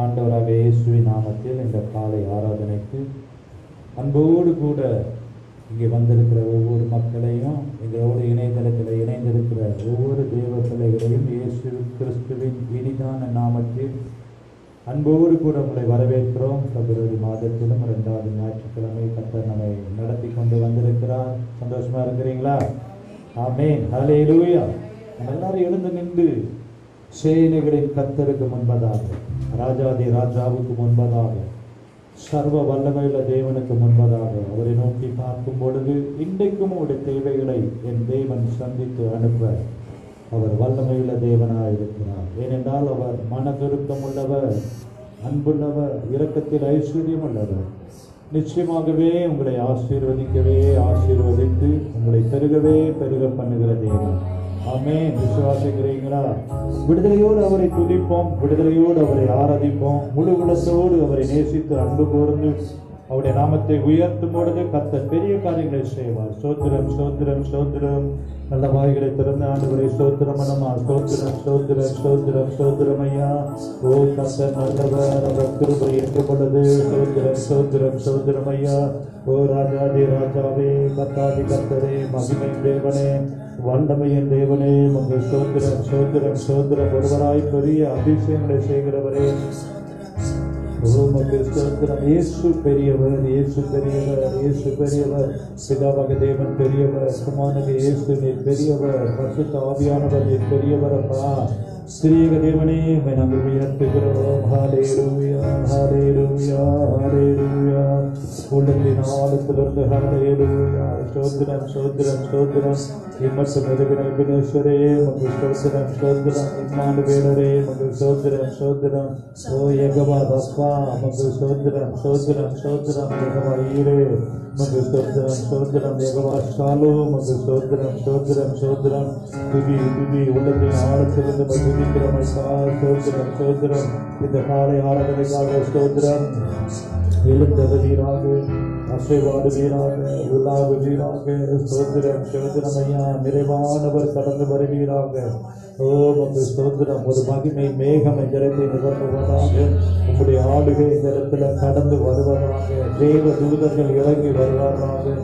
ஆண்டவராக இயேசுவின் நாமத்தில் இந்த காலை ஆராதனைக்கு அன்போடு கூட இங்கே வந்திருக்கிற ஒவ்வொரு மக்களையும், எங்களோடு இணையதளத்தில் இணைந்திருக்கிற ஒவ்வொரு தேவ பிள்ளைகளையும் இயேசு கிறிஸ்துவின் இனிதான நாமத்தில் அன்போடு கூட உங்களை வரவேற்கிறோம். பிப்ரவரி மாதத்திலும் 2வது ஞாயிற்றுக்கிழமை கர்த்தர் நம்மை நடத்தி கொண்டு வந்திருக்கிறார். சந்தோஷமா இருக்கிறீங்களா? ஆமென், ஹல்லேலூயா. எல்லாரும் எழுந்து நின்று சேனைகளின் கர்த்தருக்கு முன்பதாக, ராஜாதி ராஜாவுக்கு முன்பதாக, சர்வ வல்லமையுள்ள தேவனுக்கு முன்பதாக அவரை நோக்கி பார்க்கும் பொழுது, இன்றைக்கும் உடைய தேவைகளை என் தேவன் சந்தித்து அனுப்ப அவர் வல்லமையுள்ள தேவனாய் இருக்கிறார். ஏனென்றால் அவர் மனதுருக்கம் உள்ளவர், அன்புள்ளவர், இரக்கத்தில் ஐஸ்வர்யம் உள்ளவர். நிச்சயமாகவே உங்களை ஆசீர்வதிக்கவே ஆசீர்வதித்து உங்களை பெருகவே பெருக பண்ணுகிற தேவன். ஆமென். விசுவாசிக்கிறீங்களா? விடுதலையோடு அவரை துதிப்போம், விடுதலையோடு அவரை ஆராதிப்போம், முழு உலகத்தோடு அவரை நேசித்து அன்பு கூர்ந்து அவருடைய நாமத்தை உயர்த்தும் பொழுது கர்த்தர் பெரிய காரியங்களை செய்வார். ஸ்தோத்திரம், ஸ்தோத்திரம், ஸ்தோத்திரம். நல்ல வாய்களை திறந்து ஆண்டவரை ஸ்தோத்திரம் பண்ணமா. ஸ்தோத்திரம், ஸ்தோத்திரம், ஸ்தோத்திரம், ஸ்தோத்திரம் ஐயா. ஓ கர்த்தர் நல்லவர், அவர் கிருபை என்று பொழுது. ஸ்தோத்திரம், ஸ்தோத்திரம், ஸ்தோத்திரம் ஐயா. ஓ ராஜாதி ராஜாவே, கர்த்தாதி கர்த்தரே, மகிமை தேவனே, வல்லமையின் தேவனே, உங்கள் ஸ்தோத்திரம், ஸ்தோத்திரம், ஸ்தோத்திரம். ஒருவராய் பெரிய அதிசயங்களை செய்கிறவரே, இயேசு பெரியவர், இயேசு பெரியவர், இயேசு பெரியவர். பிதாவாக தேவன் பெரியவர், குமாரனாக இயேசு நீர் பெரியவர், பரிசுத்த ஆவியானவர் நீர் பெரியவர். அப்பா ஸ்ரீக தேவனே நாங்கள் உயர்த்துகிறோம். ஹல்லேலூயா, ஹல்லேலூயா, ஹல்லேலூயா. உள்ளத்தின் ஆழத்திலிருந்து ஹல்லேலூயா. ஸ்தோத்திரம், ஸ்தோத்திரம், ஸ்தோத்திரம். இம்மட்டும் இருக்கிற வினேஸ்வரே மங்கள் ஸ்தோத்திரம், ஸ்தோத்திரம். இம்மானுவேலரே மங்கள் ஸ்தோத்திரம், ஸ்தோத்திரம். ஓ யெகோவா ரப்பா மங்கள் ஸ்தோத்திரம், ஸ்தோத்திரம், ஸ்தோத்திரம். யெகோவா ஈரே மங்கள் ஸ்தோத்திரம், ஸ்தோத்திரம். யெகோவா ஷாலோம் மங்கள் ஸ்தோத்திரம், ஸ்தோத்திரம், ஸ்தோத்திரம். துதி, துதி. உள்ளத்தின் ஆழத்திலிருந்து துதிக்கிறோம் ஐயா. ஸ்தோத்திரம், ஸ்தோத்திரம். இந்த காலை ஆராதனைக்காக ஸ்தோத்திரம். எழுந்தவீராக, அசைவாடுவீராக, உள்ளாகுவீராக. ஸ்தோத்திரம், ஸ்தோத்திரம் ஐயா. நிறைவானவர் கடந்து வருவீராக. ஓ மங்கள் ஸ்தோத்திரம். ஒரு மகிமை மேகம் இந்த இடத்தை நிகழ்த்துவதாக, உங்களுடைய ஆளுகை இந்த இடத்துல கடந்து வருவதாக, தேவ தூதர்கள் இறங்கி வருவாராக.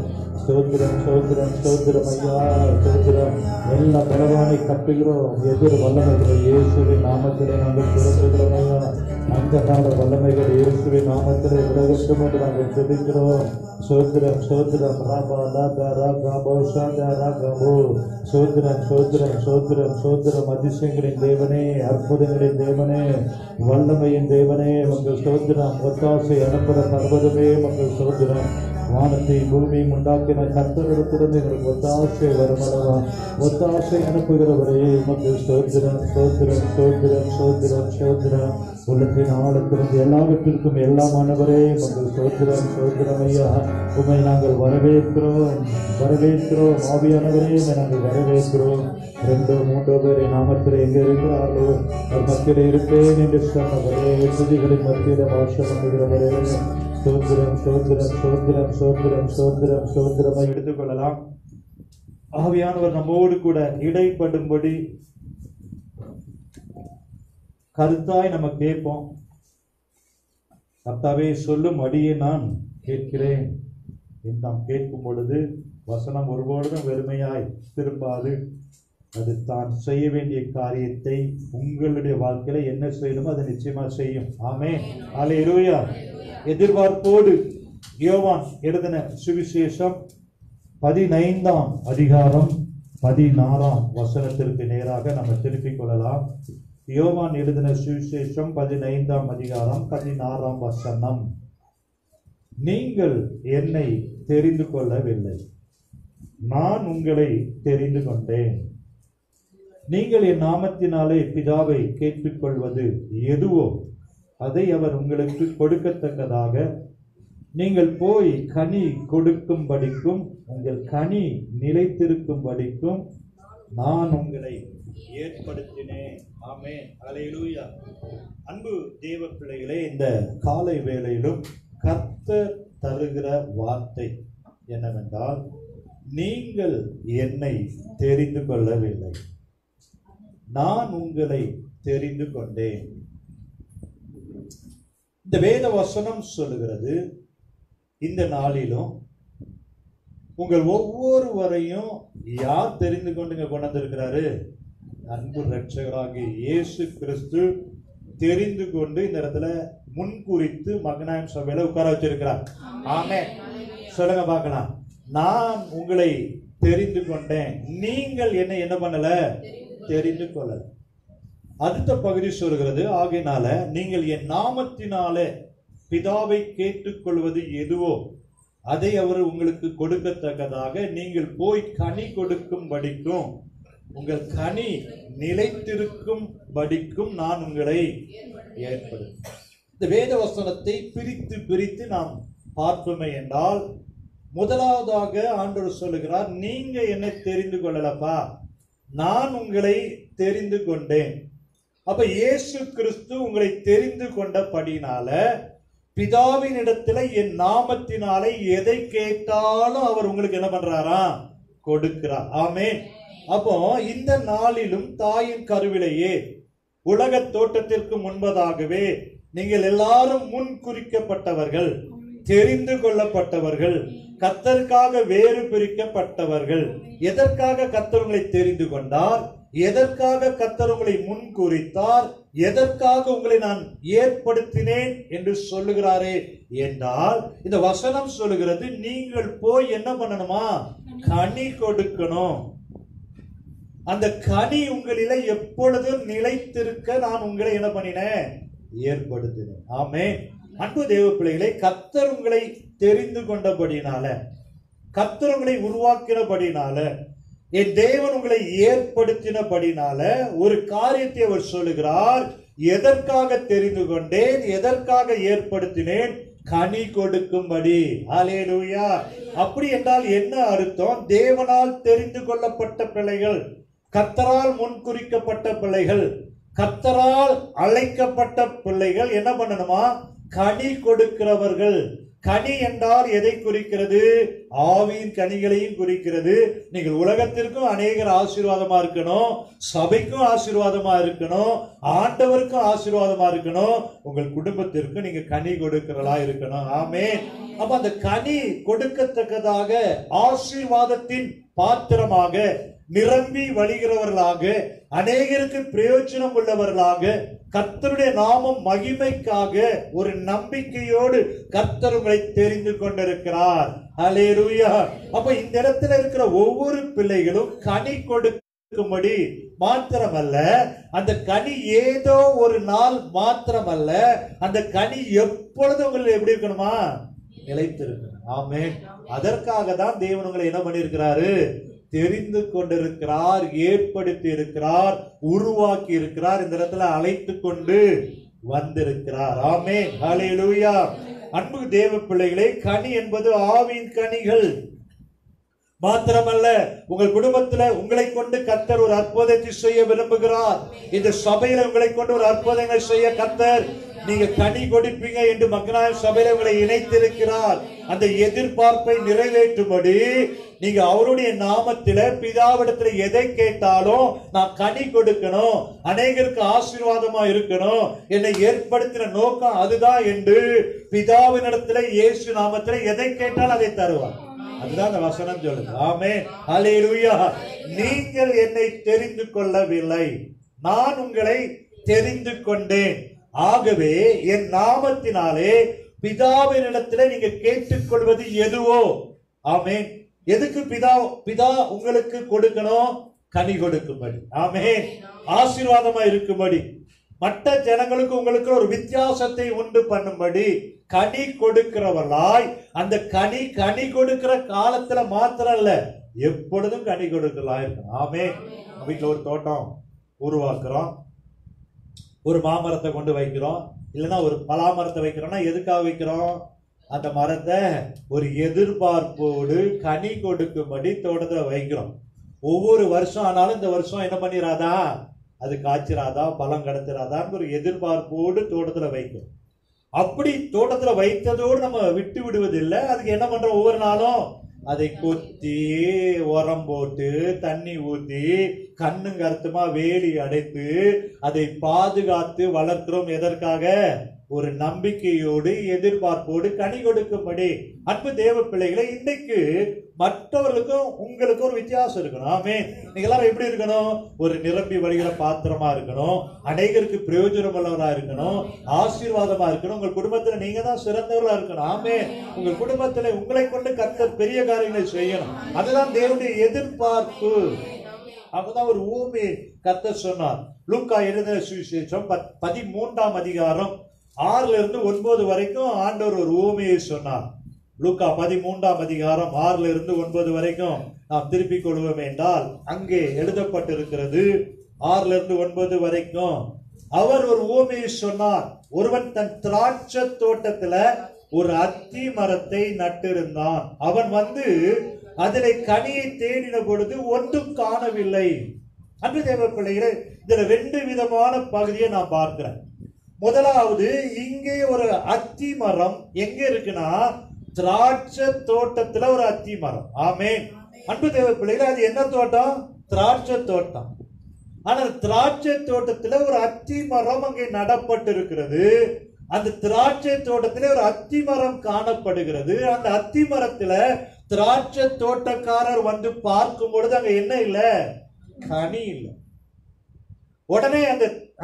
ஸ்தோத்திரம், ஸ்தோத்திரம், ஸ்தோத்திரம் ஐயா. ஸ்தோத்திரம். எல்லா பலவானை கட்டுகிறோம். எதிர் வல்லமைகள் இயேசுவின் நாமத்திலே நாங்கள் திறந்துகிறோம் ஐயா. அந்த கால வல்லமைகள் இயேசுவின் நாமத்திலே விலகட்டும் என்று நாங்கள் ஜெபிக்கிறோம். ஸ்தோத்திரம், ஸ்தோத்திரம். ராபா லாபா ராகபோ ஷாதா ராகபோ. ஸ்தோத்திரம், ஸ்தோத்திரம், ஸ்தோத்திரம், ஸ்தோத்திரம். அதிசயங்களின் தேவனே, அற்புதங்களின் தேவனே, வல்லமையின் தேவனே மங்கள் ஸ்தோத்திரம். ஒத்தாசை அனுப்புகிற பர்வதமே மங்கள் ஸ்தோத்திரம். வானத்தை பூமியும் உண்டாக்கின கர்த்தரிடத்திலிருந்து எங்களுக்கு ஒத்தாசை வருமளவா. ஒத்தாசை அனுப்புகிறவரே உமக்கு ஸ்தோத்திரம், ஸ்தோத்திரம், ஸ்தோத்திரம், ஸ்தோத்திரம், ஸ்தோத்திரம். உள்ளத்தின் ஆழத்திலிருந்து எல்லாவற்றிற்கும் எல்லாமானவரே உமக்கு ஸ்தோத்திரம், ஸ்தோத்திரம் ஐயா. உம்மை நாங்கள் வரவேற்கிறோம், வரவேற்கிறோம். ஆவியானவரே உம்மை நாங்கள் வரவேற்கிறோம். 2-3 பேரை நாமத்தில் எங்கே இருக்கிறார்களோ ஒரு மத்தியிலே இருப்பேன் என்று சொன்னவரே, துதிகளின் மத்தியில வாசம் பண்ணுகிறவரே, ஸ்தோத்திரம், ஸ்தோத்திரம், ஸ்தோத்திரம், ஸ்தோத்திரம், ஸ்தோத்திரம், ஸ்தோத்திரமா எடுத்துக்கொள்ளலாம். ஆவியானவர் நம்மோடு கூட இடைப்படும்படி கருத்தாய் நம்ம கேட்போம். கர்த்தாவே சொல்லும் அடியே நான் கேட்கிறேன் என்று நாம் கேட்கும் பொழுது வசனம் ஒருபொழுதும் வெறுமையாய் திரும்பாது. அது தான் செய்ய வேண்டிய காரியத்தை உங்களுடைய வாழ்க்கையில என்ன செய்யணுமோ அதை நிச்சயமா செய்யும். ஆமென், ஹல்லேலூயா. எதிர்பார்ப்போடு யோவான் எழுதின சுவிசேஷம் 15ஆம் அதிகாரம் 16ஆம் வசனத்திற்கு நேராக நம்ம திருப்பிக் கொள்ளலாம். யோவான் எழுதின சுவிசேஷம் 15ஆம் அதிகாரம் 16ஆம் வசனம். நீங்கள் என்னை தெரிந்து கொள்ளவில்லை, நான் உங்களை தெரிந்து கொண்டேன். நீங்கள் என் நாமத்தினாலே பிதாவை கேட்டுக்கொள்வது எதுவோ அதை அவர் உங்களுக்கு கொடுக்கத்தக்கதாக நீங்கள் போய் கனி கொடுக்கும்படிக்கும் உங்கள் கனி நிலைத்திருக்கும்படிக்கும் நான் உங்களை ஏற்படுத்தினேன். ஆமென், ஹல்லேலூயா. அன்பு தேவ பிள்ளைகளே, இந்த காலை வேளையிலும் கர்த்தர் தருகிற வார்த்தை என்னவென்றால், நீங்கள் என்னை தெரிந்து கொள்ளவில்லை, நான் உங்களை தெரிந்து கொண்டேன். இந்த வேத வசனம் சொல்லுகிறது, இந்த நாளிலும் உங்கள் ஒவ்வொருவரையும் யார் தெரிந்து கொண்டு கொண்டு வந்திருக்கிறாரு? அன்பு ரட்சகராகிய இயேசு கிறிஸ்து தெரிந்து கொண்டு இந்த இடத்துல முன்குறித்து மகனாயம் சபையில உட்கார வச்சிருக்கிறார். ஆமென். சொல்லுங்க பார்க்கலாம். நான் உங்களை தெரிந்து கொண்டேன், நீங்கள் என்ன பண்ணல? தெரிந்து கொள்ளல. அடுத்த பகுதி சொல்கிறது, ஆகையினால நீங்கள் என் நாமத்தினாலே பிதாவை கேட்டுக்கொள்வது எதுவோ அதை அவர் உங்களுக்கு கொடுக்கத்தக்கதாக நீங்கள் போய் கனி கொடுக்கும் படிக்கும், உங்கள் கனி நிலைத்திருக்கும் படிக்கும் நான் உங்களை ஏற்படுத்தும். இந்த வேத வசனத்தை பிரித்து பிரித்து நாம் பார்ப்போமே என்றால், முதலாவதாக ஆண்டவர் சொல்லுகிறார், நீங்க என்னை தெரிந்து கொள்ளலப்பா, நான் உங்களை தெரிந்து கொண்டேன். அப்ப இயேசு கிறிஸ்து உங்களை தெரிந்து கொண்டபடினால பிதாவின் இடத்துல என் நாமத்தினாலே எதை கேட்டாலும் அவர் உங்களுக்கு என்ன பண்றாரா? கொடுக்கிறார். ஆமென். அப்போ இந்த நாளிலும் தாயின் கருவிலேயே உலக தோட்டத்திற்கு முன்பதாகவே நீங்கள் எல்லாரும் முன் குறிக்கப்பட்டவர்கள், தெரிந்து கொள்ளப்பட்டவர்கள், கர்த்தருக்காக வேறு பிரிக்கப்பட்டவர்கள். எதற்காக கர்த்தர் உங்களை தெரிந்து கொண்டார்? எதற்காக கர்த்தர் உங்களை முன் குறித்தார்? எதற்காக உங்களை நான் ஏற்படுத்தினேன் என்று சொல்லுகிறாரே என்றால், இந்த வசனம் சொல்லுகிறது, நீங்கள் போய் என்ன பண்ணணுமா? கனி கொடுக்கணும். அந்த கனி உங்களில எப்பொழுதும் நிலைத்திருக்க நான் உங்களை என்ன பண்ணினேன்? ஏற்படுத்தினேன். ஆமென். அன்பு தேவ பிள்ளைகளை, கர்த்தர் உங்களை தெரிந்து கொண்டபடினால, கர்த்தர் உங்களை உருவாக்கினபடினால, என் தேவன் உங்களை ஏற்படுத்தினபடினால ஒரு காரியத்தை அவர் சொல்லுகிறார், எதற்காக தெரிந்து கொண்டேன், எதற்காக ஏற்படுத்தினேன்? கனி கொடுக்கும்படி. ஹல்லேலூயா. அப்படி என்றால் என்ன அர்த்தம்? தேவனால் தெரிந்து கொள்ளப்பட்ட பிள்ளைகள், கர்த்தரால் முன்குறிக்கப்பட்ட பிள்ளைகள், கர்த்தரால் அழைக்கப்பட்ட பிள்ளைகள் என்ன பண்ணணுமா? கனி கொடுக்கிறவர்கள். கனி என்றால் எதை குறிக்கிறது? ஆவியின் கனிகளையும் குறிக்கிறது. நீங்கள் உலகத்திற்கும் அநேகர் ஆசீர்வாதமா இருக்கணும், சபைக்கும் ஆசீர்வாதமா இருக்கணும், ஆண்டவருக்கும் ஆசீர்வாதமா இருக்கணும், உங்கள் குடும்பத்திற்கும் நீங்க கனி கொடுக்கிறதா இருக்கணும். ஆமென். அப்ப அந்த கனி கொடுக்கத்தக்கதாக ஆசீர்வாதத்தின் பாத்திரமாக நிரம்பி வழிகிறவர்களாக, அநேகருக்கு பிரயோஜனம் உள்ளவர்களாக, கர்த்தருடைய நாமம் மகிமைக்காக ஒரு நம்பிக்கையோடு கர்த்தர் உங்களை தெரிந்து கொண்டிருக்கிறார். ஹல்லேலூயா. அப்ப இந்த இடத்துல இருக்கிற ஒவ்வொரு பிள்ளைகளும் கனி கொடுக்கும்படி மாத்திரமல்ல, அந்த கனி ஏதோ ஒரு நாள் மாத்திரமல்ல, அந்த கனி எப்பொழுது உங்களுக்கு எப்படி இருக்கணுமா? நிலைத்திருக்கணும். ஆமென். அதற்காக தான் தேவன் உங்களை என்ன பண்ணியிருக்கிறாரு? தெரிந்து கொண்டிருக்கிறார், ஏற்படுத்தி இருக்கிறார், உருவாக்கி இருக்கிறார், இந்த இடத்துல அழைத்து கொண்டு வந்திருக்கிறார். ஆமென். ஹல்லேலூயா. அன்பு தேவ பிள்ளைகளே, கனி என்பது ஆவியின் கனிகள் மாத்திரமல்ல, உங்கள் குடும்பத்துல உங்களை கொண்டு கர்த்தர் ஒரு அற்புதத்தை செய்ய விரும்புகிறார். இந்த சபையில உங்களை கொண்டு ஒரு அற்புதங்களை செய்ய கர்த்தர், நீங்க கனி கொடுப்பீங்க என்று மக்களால் சபையில உங்களை இணைத்திருக்கிறார். அந்த எதிர்பார்ப்பை நிறைவேற்றும்படி நீங்க அவருடைய நாமத்தில பிதாவிடத்துல எதை கேட்டாலும் நான் கனி கொடுக்கணும், அநேகருக்கு ஆசீர்வாதமா இருக்கணும், என்னை ஏற்படுத்தின நோக்கம் அதுதான் என்று பிதாவினிடத்துல இயேசு நாமத்தில எதை கேட்டாலும் அதை தருவார். அதுதான் அந்த வசனம் சொல்லுது. ஆமென். ஹல்லேலூயா. நீங்கள் என்னை தெரிந்து கொள்ளவில்லை, நான் உங்களை தெரிந்து கொண்டேன். ஆகவே என் நாமத்தினாலே பிதாவினிடத்திலே நீங்க கேட்டுக்கொள்வது எதுவோ, ஆமென். எதுக்கு பிதா உங்களுக்கு கொடுக்கணும்? கனி கொடுக்கும்படி. ஆமென். ஆசீர்வாதமா இருக்கும்படி, மற்ற ஜனங்களுக்கு உங்களுக்கு ஒரு வித்தியாசத்தை உண்டு பண்ணும்படி, கனி கொடுக்கிறவர்களாய், அந்த கனி கொடுக்கிற காலத்துல மாத்திரம் இல்ல, எப்பொழுதும் கனி கொடுக்கலாம் இருக்கணும். ஆமென். வீட்டுல ஒரு தோட்டம் உருவாக்குறோம், ஒரு மாமரத்தை கொண்டு வைக்கிறோம், இல்லைன்னா ஒரு பலாமரத்தை வைக்கிறோம்னா எதுக்காக வைக்கிறோம்? அந்த மரத்தை ஒரு எதிர்பார்ப்போடு கனி கொடுக்கும்படி தோட்டத்துல வைக்கிறோம். ஒவ்வொரு வருஷம் ஆனாலும் இந்த வருஷம் என்ன பண்ணிராதா, அது காய்ச்சிராதா, பழம் கிடைச்சிராதான்னு ஒரு எதிர்பார்ப்போடு தோட்டத்துல வைக்கிறோம். அப்படி தோட்டத்துல வைத்ததோடு நம்ம விட்டு விடுவதில்லை. அதுக்கு என்ன பண்றோம்? ஒவ்வொரு நாளும் அதை கொத்தி, உரம் போட்டு, தண்ணி ஊத்தி, கண்ணும் கருத்துமா வேலி அடைத்து அதை பாதுகாத்து வளர்க்கிறோம். எதற்காக? ஒரு நம்பிக்கையோடு எதிர்பார்ப்போடு கனி கொடுக்கும்படி. அன்பு தேவ பிள்ளைகளை, இன்றைக்கு மற்றவர்களுக்கும் உங்களுக்கும் ஒரு வித்தியாசம் இருக்கணும். ஆமென். நீங்க எல்லாரும் எப்படி இருக்கணும்? ஒரு நிரம்பி வழிகிற பாத்திரமா இருக்கணும், அநேகருக்கு பிரயோஜனம் உள்ளவரா இருக்கணும், ஆசீர்வாதமா இருக்கணும். உங்கள் குடும்பத்துல நீங்க தான் சிறந்தவர்களா இருக்கணும். ஆமென். உங்கள் குடும்பத்துல உங்களை கொண்டு கர்த்தர் பெரிய காரியங்களை செய்யணும். அதுதான் தேவனுடைய எதிர்பார்ப்பு. அப்பதான் ஒரு ஊமை கர்த்தர் சொன்னார். லூக்கா எழுதின சுவிசேஷம் 13ஆம் அதிகாரம் 6-9 வரைக்கும் ஆண்டவர் ஒரு ஊமையை சொன்னார். லூக்கா 13ஆம் அதிகாரம் 6-9 வரைக்கும் நாம் திருப்பிக் கொள்வோம் என்றால் அங்கே எழுதப்பட்டிருக்கிறது. 6-9 வரைக்கும் அவர் ஒரு ஊமையை சொன்னார். ஒருவன் தன் திராட்சை தோட்டத்துல ஒரு அத்தி மரத்தை நட்டிருந்தான். அவன் வந்து அதிலே கனியை தேடின பொழுது ஒன்றும் காணவில்லை. அன்பு தேவ பிள்ளைகளே, இதுல 2 விதமான பகுதியை நான் பார்க்கிறேன். முதலாவது, இங்கே ஒரு அத்தி மரம் எங்க இருக்குன்னா திராட்சை தோட்டத்துல ஒரு அத்தி மரம். ஆமென். அன்பு தேவ பிள்ளைகளே, அது என்ன தோட்டம்? திராட்சை தோட்டம். ஆனால் திராட்சை தோட்டத்துல ஒரு அத்தி மரம் அங்கே நடப்பட்டு இருக்கிறது. அந்த திராட்சை தோட்டத்திலே ஒரு அத்தி மரம் காணப்படுகிறது. அந்த அத்தி மரத்துல திராட்சை தோட்டக்காரர் வந்து பார்க்கும் பொழுது அங்க என்ன இல்ல? கனி இல்லை. உடனே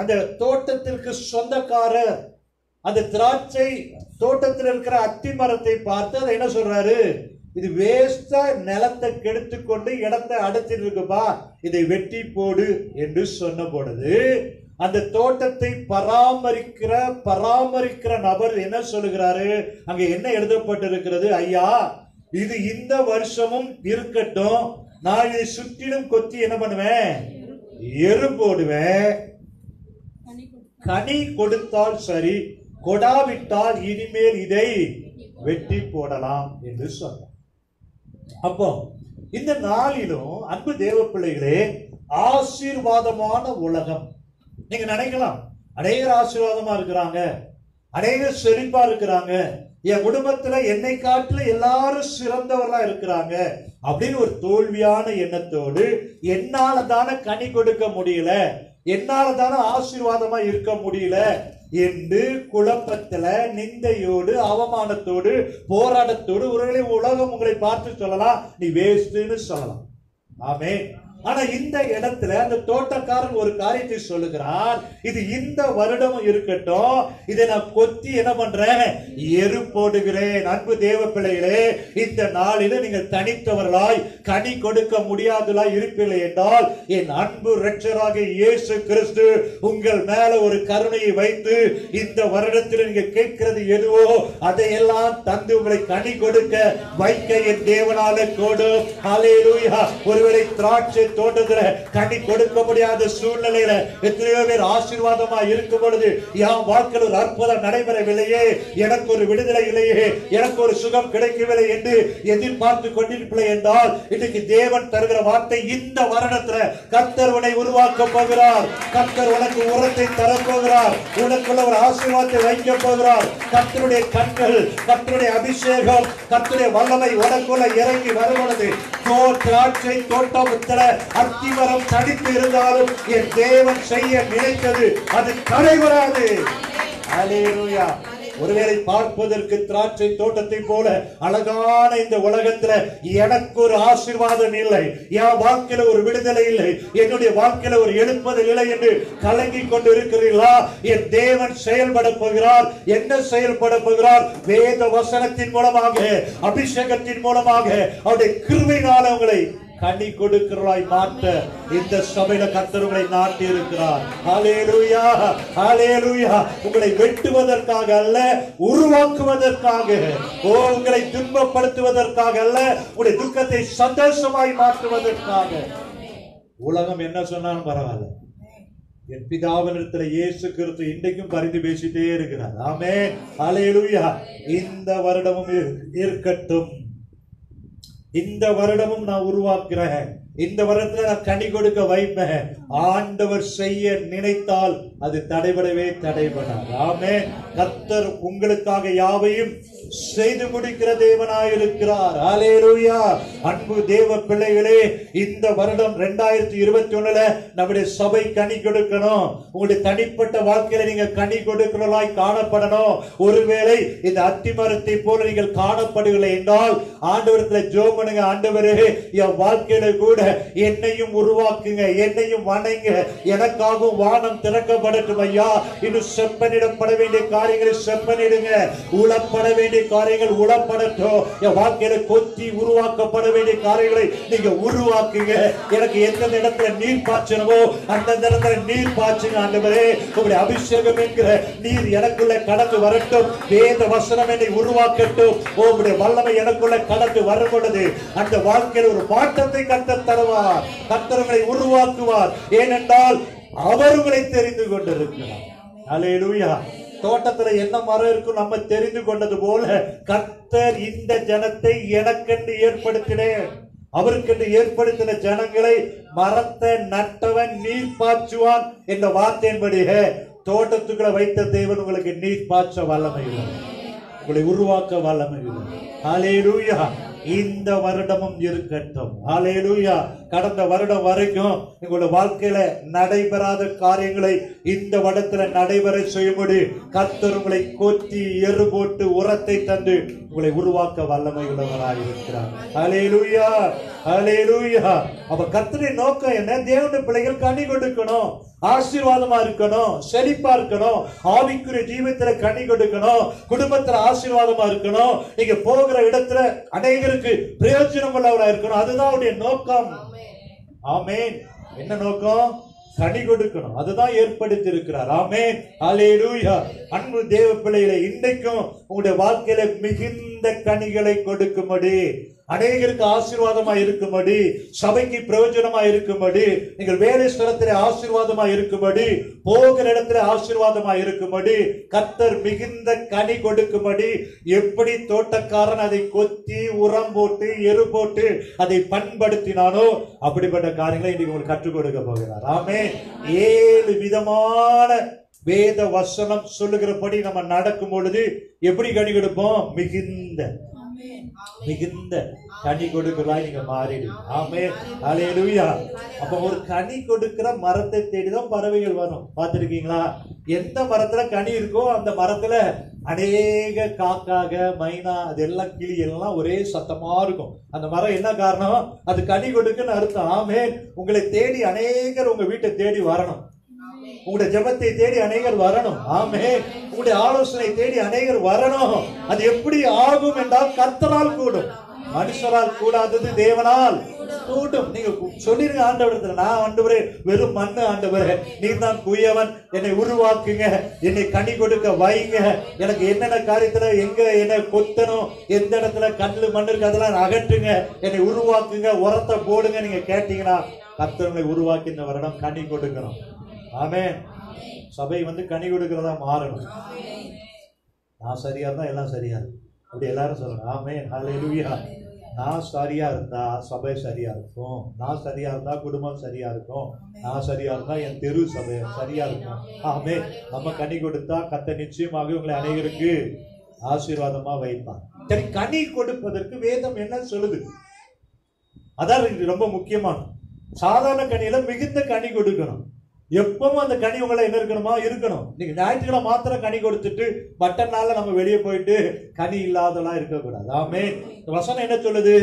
அந்த தோட்டத்திற்கு சொந்தக்காரர் அந்த திராட்சை தோட்டத்தில் இருக்கிற அத்தி மரத்தை பார்த்து அதை என்ன சொல்றாரு? இது வேஸ்டா நிலத்தை கெடுத்து கொண்டு இடத்தை அடைச்சிட்டு இருக்குப்பா, இதை வெட்டி போடு என்று சொன்ன பொழுது அந்த தோட்டத்தை பராமரிக்கிற நபர் என்ன சொல்லுகிறாரு? அங்க என்ன எழுதப்பட்டிருக்கிறது? ஐயா, இது இந்த வருஷமும் இருக்கட்டும், நான் இதை சுற்றிலும் கொத்தி என்ன பண்ணுவேன்? எரு போடுவேன். கனி கொடுத்தால் சரி, கொடாவிட்டால் இனிமேல் இதை வெட்டி போடலாம் என்று சொன்னார். அப்போ இந்த நாளிலும் அன்பு தேவ பிள்ளைகளே, ஆசீர்வாதமான உலகம். நீங்க நினைக்கலாம், அநேகர் ஆசீர்வாதமா இருக்கிறாங்க, அநேகர் செழிப்பா இருக்கிறாங்க, என் குடும்பத்துல என்னை காட்டுல எல்லாரும் சிறந்தவர்களா இருக்கிறாங்க அப்படின்னு ஒரு தோல்வியான எண்ணத்தோடு என்னால தானே கனி கொடுக்க முடியல, என்னால தானே ஆசீர்வாதமா இருக்க முடியல என்று குழப்பத்துல, நிந்தையோடு, அவமானத்தோடு, போராட்டத்தோடு ஒருவேளை உலகம் உங்களை பார்த்து சொல்லலாம், நீ வேஸ்ட்னு சொல்லலாம். ஆமென். ஆனா இந்த இடத்துல அந்த தோட்டக்காரன் ஒரு காரியத்தை சொல்லுகிறார். இது இந்த வருடம் இருக்கட்டும், இதை நான் கொத்தி என்ன பண்றேன்? எரு போடுகிறேன். அன்பு தேவ பிள்ளைகளே, இந்த நாளில நீங்கள் தனித்தவர்களாய் கனி கொடுக்க முடியாதலாய் இருப்பீர்கள் என்றால் என் அன்பு இரட்சகராக இயேசு கிறிஸ்து உங்கள் மேல ஒரு கருணையை வைத்து இந்த வருடத்தில் நீங்க கேட்கிறது எதுவோ அதையெல்லாம் தந்து உங்களை கனி கொடுக்க வைக்க என் தேவனால கூடும். ஹல்லேலூயா. ஒருவேளை திராட்சை தோட்டத்துல கனி கொடுக்க முடியாத சூழ்நிலையில எத்தனையோ பேர் ஆசீர்வாதமா இருக்கும் பொழுது என் வாழ்க்கையில் ஒரு அற்புதம் நடைபெறவில்லையே, எனக்கு ஒரு விடுதலை இல்லையே, எனக்கு ஒரு சுகம் கிடைக்கவில்லை என்று எதிர்பார்த்து கொண்டிருப்பில்லை என்றால் இன்னைக்கு தேவன் தருகிற வார்த்தை, இந்த வருடத்துல கர்த்தர் உன்னை உருவாக்க போகிறார். கர்த்தர் உனக்கு உரத்தை தரப்போகிறார். உனக்குள்ள ஒரு ஆசீர்வாதத்தை வைக்க போகிறார். கர்த்தருடைய கண்கள், கர்த்தருடைய அபிஷேகம், கர்த்தருடைய வல்லமை உனக்குள்ள இறங்கி வருகிறது. திராட்சை தோட்டத்துல அத்திமரம் தனித்து இருந்தாலும் என் தேவன் செய்ய நினைத்தது அது தடைபடாது. ஹல்லேலூயா. ஒருவேளை பார்ப்பதற்கு திராட்சை தோட்டத்தை போல அழகான இந்த உலகத்துல எனக்கு ஒரு ஆசீர்வாதம் இல்லை, என் வாழ்க்கையில ஒரு விடுதலை இல்லை, என்னுடைய வாழ்க்கையில ஒரு எழுப்புதல் இல்லை என்று கலங்கி கொண்டு இருக்கிறீர்களா? என் தேவன் செயல்பட போகிறார். என்ன செயல்பட போகிறார்? வேத வசனத்தின் மூலமாக, அபிஷேகத்தின் மூலமாக, அவருடைய கிருபையினால உங்களை கனி கொடுக்கிறாய் மாற்ற இந்த சபையில கர்த்தர் உங்களை நாட்டி இருக்கிறார். ஹல்லேலூயா. ஹல்லேலூயா. உங்களை வெட்டுவதற்காக அல்ல, உருவாக்குவதற்காக. உங்களை துன்பப்படுத்துவதற்காக அல்ல, உங்களுடைய துக்கத்தை சந்தோஷமாய் மாற்றுவதற்காக. உலகம் என்ன சொன்னாலும் பரவாயில்ல, என் பிதாவினிடத்தில் இயேசு கிறிஸ்து இன்றைக்கும் பரிந்து பேசிட்டே இருக்கிறார். ஆமென். ஹல்லேலூயா. இந்த வருடமும் இருக்கட்டும், இந்த வருடமும் நான் உருவாக்குறேன், இந்த வருடத்துல நான் கனி கொடுக்க வைப்பேன். ஆண்டவர் செய்ய நினைத்தால் அது தடைபடவே தடைபடாது. ஆமென். கர்த்தர் உங்களுக்காக யாவையும் செய்து முடிக்கிற தேவனாயிருக்கிறார். ஹல்லேலூயா. அன்பு தேவ பிள்ளைகளே, இந்த வருடம் 2021ல நம்முடைய சபை கனி கொடுக்கணும். உங்களுடைய தனிப்பட்ட வாழ்க்கையில நீங்க கனி கொடுக்கிறவர்களாய் காணப்படணும். ஒருவேளை இந்த அத்திமரத்தை போல நீங்கள் காணப்படவில்லை என்றால் ஆண்டவரத்துல ஜெபம் பண்ணுங்க. ஆண்டவரே, என் வாழ்க்கையில கூட என்னையும் உருவாக்குங்க, என்னையும் வணங்க, எனக்காகவும் வானம் திறக்கப்படட்டும் ஐயா. இன்னும் செப்பனிடப்பட வேண்டிய காரியங்களை செப்பனிடுங்க, உளப்பட வேண்டிய காரியங்கள் உளப்படட்டும். என் வாழ்க்கையில கொத்தி உருவாக்கப்பட வேண்டிய காரியங்களை நீங்க உருவாக்குங்க. எனக்கு எந்தெந்த இடத்துல நீர் பாய்ச்சணுமோ அந்தந்த இடத்துல நீர் பாய்ச்சுங்க. ஆண்டவரே, உங்களுடைய அபிஷேகம் என்கிற நீர் எனக்குள்ள கடந்து வரட்டும். வேத வசனம் என்னை உருவாக்கட்டும். உங்களுடைய வல்லமை எனக்குள்ள கடந்து வரும் பொழுது அந்த வாழ்க்கையில் ஒரு மாற்றத்தை கர்த்தர் தருவார். கர்த்தர் உங்களை உருவாக்குவார். ஏனென்றால் அவர் உங்களை தெரிந்து கொண்டிருக்கிறார். ஹல்லேலூயா. தோட்டத்துல என்ன மரம் இருக்கும் நம்ம தெரிந்து கொண்டது போல கர்த்தர் இந்த ஜனத்தை எனக்கென்று ஏற்படுத்தினேன், அவருக்கென்று ஏற்படுத்தின ஜனங்களை மரத்தை நட்டவன் நீர் பாய்ச்சுவான் என்ற வார்த்தையின்படியே தோட்டத்துக்குள்ள வைத்த தேவன் உங்களுக்கு நீர் பாய்ச்ச வல்லமை இல்லை, உங்களை உருவாக்க வல்லமை இல்லை. ஹல்லேலூயா. இந்த வருடமும் இருக்கட்டும். ஹல்லேலூயா. கடந்த வருடம் வரைக்கும் உங்களுடைய வாழ்க்கையில நடைபெறாத காரியங்களை இந்த வருடத்துல நடைபெற செய்யும்படி கர்த்தர் உங்களை கொத்தி எரு போட்டு உரத்தை தந்து உங்களை உருவாக்க வல்லமை உள்ளவராக இருக்கிறார். ஹல்லேலூயா. ஹல்லேலூயா. அப்ப கர்த்தரின் நோக்கம் என்ன? தேவனுடைய பிள்ளைகள் கனி கொடுக்கணும், ஆசீர்வாதமா இருக்கணும், செழிப்பா இருக்கணும், ஆவிக்குரிய ஜீவியத்துல கனி கொடுக்கணும், குடும்பத்துல ஆசீர்வாதமா இருக்கணும், நீங்க போகிற இடத்துல அநேகருக்கு பிரயோஜனம் உள்ளவரா இருக்கணும். அதுதான் அவருடைய நோக்கம். ஆமென். என்ன நோக்கம்? கனி கொடுக்கணும். அதுதான் ஏற்படுத்தி இருக்கிறார். ஆமென். ஹல்லேலூயா. அன்பு தேவ பிள்ளைகளை, இன்றைக்கும் உங்களுடைய வாழ்க்கையில மிகுந்த கனிகளை கொடுக்கும்படி, அநேகருக்கு ஆசீர்வாதமா இருக்கும்படி, சபைக்கு பிரயோஜனமா இருக்கும்படி, நீங்கள் வேலை ஸ்தலத்திலே ஆசீர்வாதமா இருக்கும்படி, போகிற இடத்துல ஆசீர்வாதமா இருக்கும்படி கர்த்தர் மிகுந்த கனி கொடுக்கும்படி, எப்படி தோட்டக்காரன் அதை கொத்தி உரம் போட்டு எரு போட்டு அதை பண்படுத்தினானோ அப்படிப்பட்ட காரியங்களை இன்னைக்கு உங்களுக்கு கற்றுக் கொடுக்க போகிறார். ஆமென். 7 விதமான வேத வசனம் சொல்லுகிறபடி நம்ம நடக்கும் பொழுது எப்படி கனி கொடுப்போம்? மிகுந்த கனி கொடுக்கிறாய் நீங்க மாறிடுங்க. ஆமென். ஹல்லேலூயா. அப்ப ஒரு கனி கொடுக்கிற மரத்தை தேடிதான் பறவைகள் வரும். பார்த்திருக்கீங்களா? எந்த மரத்துல கனி இருக்கோ அந்த மரத்துல அநேக காக்காக, மைனா, அதெல்லாம் கிளி எல்லாம் ஒரே சத்தமா இருக்கும். அந்த மரம் என்ன காரணம்? அது கனி கொடுக்குன்னு அர்த்தம். ஆமென். உங்களை தேடி அநேகர் உங்க வீட்டை தேடி வரணும், உங்களுடைய ஜெபத்தை தேடி அநேகர் வரணும். ஆமென். உங்களுடைய ஆலோசனை தேடி அநேகர் வரணும். அது எப்படி ஆகும் என்றால் கர்த்தரால் கூடும், மனுஷரால் கூடாதது தேவனால் கூடும். நீங்க சொல்லிருங்க ஆண்டவரத்துல, நான் ஆண்டவரே வெறும் மண்ணு ஆண்டவரே, நீர் தான் குயவன், என்னை உருவாக்குங்க, என்னை கனி கொடுக்க வைங்க, எனக்கு என்னென்ன காரியத்துல எங்க என்ன கொத்தணும், எந்த இடத்துல கல்லு மண்ணு இருக்கு அதெல்லாம் அகற்றுங்க, என்னை உருவாக்குங்க, உரத்தை போடுங்க. நீங்க கேட்டீங்கன்னா கர்த்தர்களை உருவாக்கி இந்த வருடம் கனி கொடுக்கணும். ஆமென். சபை கனி கொடுக்கிறதா மாறணும். நான் சரியா இருந்தா எல்லாம் சரியா இருக்கும், அப்படி எல்லாரும் சொல்லணும். ஆமென். ஹல்லேலூயா. நான் சரியா இருந்தா சபை சரியா இருக்கும், நான் சரியா இருந்தா குடும்பம் சரியா இருக்கும், நான் சரியா இருந்தா என் தெரு சபை சரியா இருக்கும். ஆமென். நம்ம கனி கொடுத்தா கர்த்தர் நிச்சயமாக உங்களை அநேகருக்கு ஆசீர்வாதமா வைப்பார். சரி, கனி கொடுப்பதற்கு வேதம் என்ன சொல்லுது? அதான் ரொம்ப முக்கியமான. சாதாரண கனியில மிகுந்த கனி கொடுக்கணும். எப்பவும் அந்த கனி உங்களை என்ன இருக்கணுமா? இருக்கணும். நீங்க ஞாயிற்றுக்கிழமை மாத்திரம் கனி கொடுத்துட்டு மற்ற நாள்ல நம்ம வெளியே போயிட்டு கனி இல்லாதெல்லாம் இருக்கக்கூடாது. ஆமென். வசனம் என்ன சொல்லுது?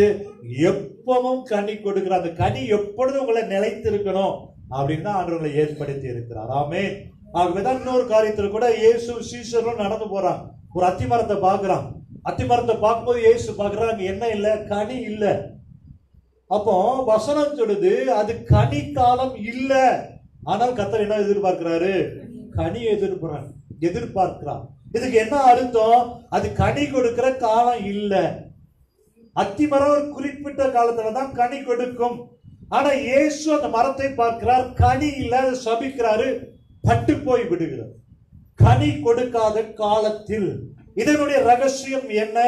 எப்பவும் கனி கொடுக்கிற அந்த கனி எப்பொழுதும் உங்களை நிலைத்து இருக்கணும் அப்படின்னு தான் ஆண்டவர்களை ஏற்படுத்தி இருக்கிறார். ஆமென். ஆகவேதான் இன்னொரு காரியத்தில் கூட இயேசு சீஷரும் நடந்து போறாங்க. ஒரு அத்தி மரத்தை பாக்குறான். அத்தி மரத்தை பார்க்கும்போது இயேசு பாக்குறாங்க, அங்க என்ன இல்ல? கனி இல்ல. அப்போ வசனம் சொல்லுது அது கனி காலம் இல்ல. ஆனால் கர்த்தர் என்ன எதிர்பார்க்கிறாரு? கனி எதிர்பார்க்கிறார். இதுக்கு என்ன அர்த்தம்? அது கனி கொடுக்கிற காலம் இல்ல. அத்தி மரம் ஒரு குறிப்பிட்ட காலத்துலதான் கனி கொடுக்கும். ஆனா இயேசு அந்த மரத்தை பார்க்கிறார், கனி இல்ல, சபிக்கிறாரு, பட்டு போய் விடுகிறார். கனி கொடுக்காத காலத்தில் இதனுடைய ரகசியம் என்ன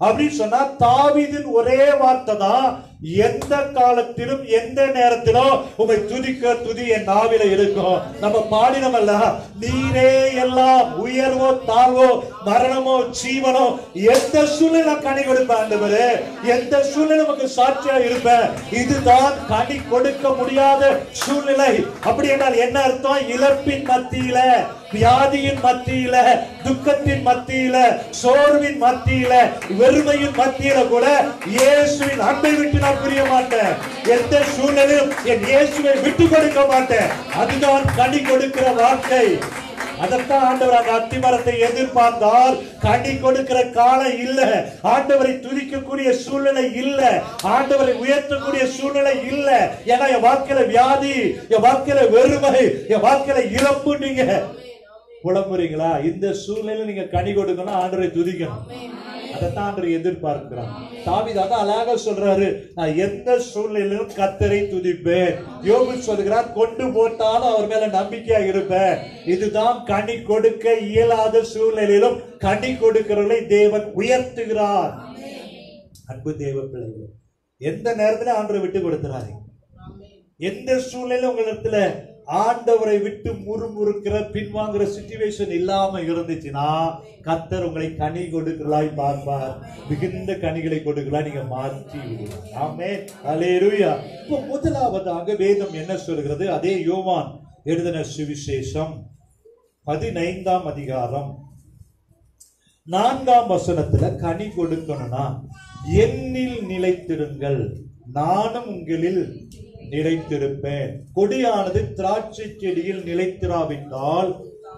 அப்படின்னு சொன்னா, தாவீதின் ஒரே வார்த்தை தான் எந்த காலத்திலும் எந்த நேரத்திலும் உம்மை துதிக்க துதி என் நாவில இருக்கும். நம்ம பாடினமல்ல, நீரே எல்லாம், உயர்வோ தாழ்வோ மரணமோ ஜீவனோ எந்த சூழ்நிலை கனி கொடுப்ப ஆண்டவரே, எந்த சூழ்நிலை நமக்கு சாட்சியா இருப்ப. இதுதான் கனி கொடுக்க முடியாத சூழ்நிலை. அப்படி என்றால் என்ன அர்த்தம்? இழப்பின் மத்தியில, வியாதியின் மத்தியில, துக்கத்தின் மத்தியில, சோர்வின் மத்தியில, வெறுமையின் மத்தியில கூட இயேசுவின் அன்பை விட்டு நான் புரிய மாட்டேன். எந்த சூழ்நிலையும் என் இயேசுவை விட்டு கொடுக்க மாட்டேன். அதுதான் கனி கொடுக்கிற வாழ்க்கை. அதத்தான் ஆண்டவர் அந்த அத்திமரத்தை எதிர்பார்த்தால் கனி கொடுக்கிற காலம் இல்ல, ஆண்டவரை துதிக்கக்கூடிய சூழ்நிலை இல்ல, ஆண்டவரை உயர்த்தக்கூடிய சூழ்நிலை இல்ல. ஏன்னா என் வாழ்க்கையில வியாதி, என் வாழ்க்கையில வெறுமை, என் வாழ்க்கையில இழப்பு. நீங்க புலம்புறீங்களா? இந்த சூழ்நிலை நீங்க கனி கொடுக்கணும், ஆண்டவரை துதிக்கணும். அதைத்தான் ஆண்டவர் எதிர்பார்க்கிறார். தாவீது அதான் அழகா சொல்றாரு, நான் எந்த சூழ்நிலையிலும் கர்த்தரை துதிப்பேன். யோபு சொல்கிறார், கொண்டு போட்டாலும் அவர் மேல நம்பிக்கையா இருப்பேன். இதுதான் கனி கொடுக்க இயலாத சூழ்நிலையிலும் கனி கொடுக்கிறவர்களை தேவன் உயர்த்துகிறார். அன்பு தேவ பிள்ளைகள், எந்த நேரத்துல ஆண்டவரை விட்டு கொடுத்துறாரு. எந்த சூழ்நிலையிலும் உங்களிடத்துல ஆண்டவரை விட்டு முறுமுறுக்கிற பின்வாங்குற சிச்சுவேஷன் இல்லாம இருந்துச்சுன்னா கர்த்தர் உங்களை கனி கொடுக்கலாய் பார்ப்பார். மிகுந்த கனிகளை கொடுக்கலாம், நீங்க மாற்றி விடுவார். ஆமென், அல்லேலூயா. இப்போ முதலாவதாக வேதம் என்ன சொல்கிறது? அதே யோவான் எழுதின சுவிசேஷம் 15ஆம் அதிகாரம் 4ஆம் வசனத்துல கனி கொடுக்கணும்னா, என்னில் நிலைத்திருங்கள், நானும் உங்களில் நிலைத்திருப்பேன். கொடியானது திராட்சை செடியில் நிலைத்திராவிட்டால்